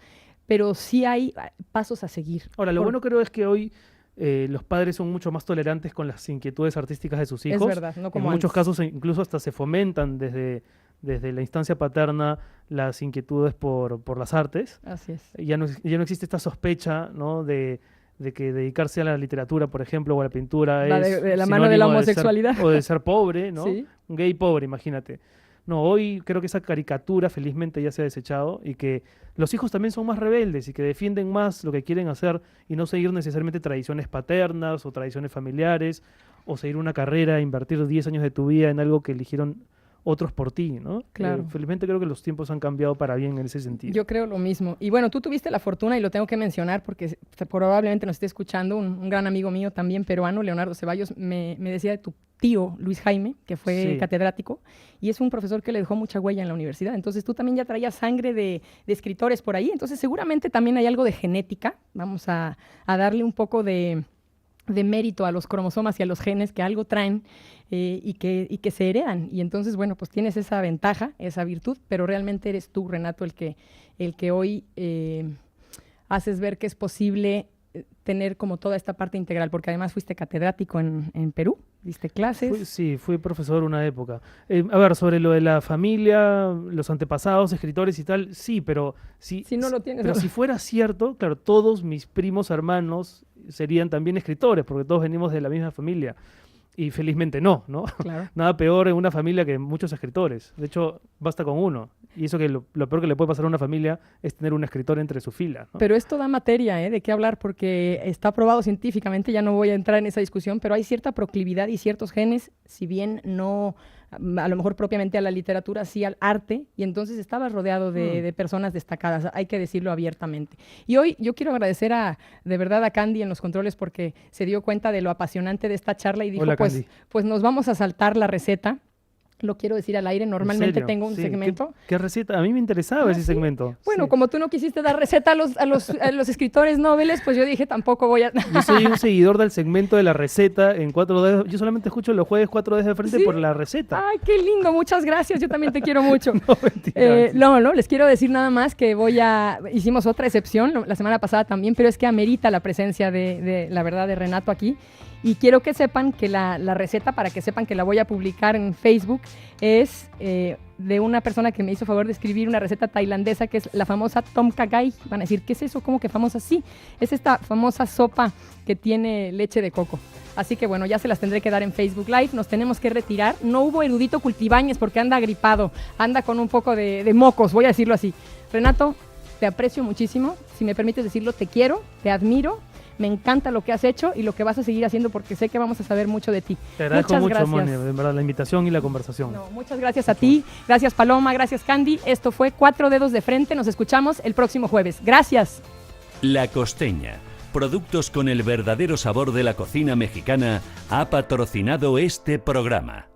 pero sí hay pasos a seguir. Ahora, lo bueno creo es que hoy los padres son mucho más tolerantes con las inquietudes artísticas de sus hijos. Es verdad, no como en muchos antes. casos incluso hasta se fomentan desde la instancia paterna las inquietudes por las artes. Así es. Ya no existe esta sospecha, ¿no? de que dedicarse a la literatura, por ejemplo, o a la pintura Va es de la mano de la sinónimo homosexualidad. o de ser pobre, ¿no? Sí. Un gay pobre, imagínate. No, hoy creo que esa caricatura felizmente ya se ha desechado y que los hijos también son más rebeldes y que defienden más lo que quieren hacer y no seguir necesariamente tradiciones paternas o tradiciones familiares o seguir una carrera, invertir 10 años de tu vida en algo que eligieron otros por ti, ¿no? Claro. Felizmente creo que los tiempos han cambiado para bien en ese sentido. Yo creo lo mismo. Y bueno, tú tuviste la fortuna, y lo tengo que mencionar porque probablemente nos esté escuchando, un gran amigo mío también peruano, Leonardo Ceballos, me decía de tu tío Luis Jaime, que fue catedrático, y es un profesor que le dejó mucha huella en la universidad. Entonces tú también ya traías sangre de escritores por ahí, entonces seguramente también hay algo de genética. Vamos a darle un poco de mérito a los cromosomas y a los genes que algo traen y que se heredan. Y entonces, bueno, pues tienes esa ventaja, esa virtud, pero realmente eres tú, Renato, el que hoy haces ver que es posible tener como toda esta parte integral, porque además fuiste catedrático en Perú, diste clases. Fui profesor una época. A ver, sobre lo de la familia, los antepasados, escritores y tal, sí, pero si no lo tienes, pero si fuera cierto, claro, todos mis primos hermanos serían también escritores, porque todos venimos de la misma familia. Y felizmente no. Claro. Nada peor en una familia que muchos escritores. De hecho, basta con uno. Y eso que lo peor que le puede pasar a una familia es tener un escritor entre su fila, ¿no? Pero esto da materia de qué hablar, porque está probado científicamente, ya no voy a entrar en esa discusión, pero hay cierta proclividad y ciertos genes, si bien no a lo mejor propiamente a la literatura, sí al arte, y entonces estabas rodeado de personas destacadas, hay que decirlo abiertamente. Y hoy yo quiero agradecer de verdad a Candy en los controles, porque se dio cuenta de lo apasionante de esta charla y dijo, Hola, Candy. pues nos vamos a saltar la receta. Lo quiero decir al aire, normalmente tengo un segmento. ¿Qué receta? A mí me interesaba ese segmento. Bueno, como tú no quisiste dar receta a los escritores noveles, pues yo dije, tampoco voy a... Yo soy un seguidor del segmento de la receta en 4 dedos. Yo solamente escucho los jueves 4 dedos de frente por la receta. Ay, qué lindo, muchas gracias, yo también te quiero mucho. No, mentira. No, les quiero decir nada más que hicimos otra excepción la semana pasada también, pero es que amerita la presencia de la verdad de Renato aquí. Y quiero que sepan que la receta, para que sepan que la voy a publicar en Facebook, es de una persona que me hizo favor de escribir una receta tailandesa, que es la famosa Tom Kha Gai. Van a decir, ¿qué es eso? ¿Cómo que famosa? Sí, es esta famosa sopa que tiene leche de coco. Así que bueno, ya se las tendré que dar en Facebook Live. Nos tenemos que retirar. No hubo erudito Cultibañez porque anda gripado, anda con un poco de mocos, voy a decirlo así. Renato, te aprecio muchísimo. Si me permites decirlo, te quiero, te admiro. Me encanta lo que has hecho y lo que vas a seguir haciendo, porque sé que vamos a saber mucho de ti. Te agradezco mucho, gracias. Moni, de verdad, la invitación y la conversación. No, muchas gracias a ti. Gracias, Paloma. Gracias, Candy. Esto fue 4 Dedos de Frente. Nos escuchamos el próximo jueves. Gracias. La Costeña, productos con el verdadero sabor de la cocina mexicana, ha patrocinado este programa.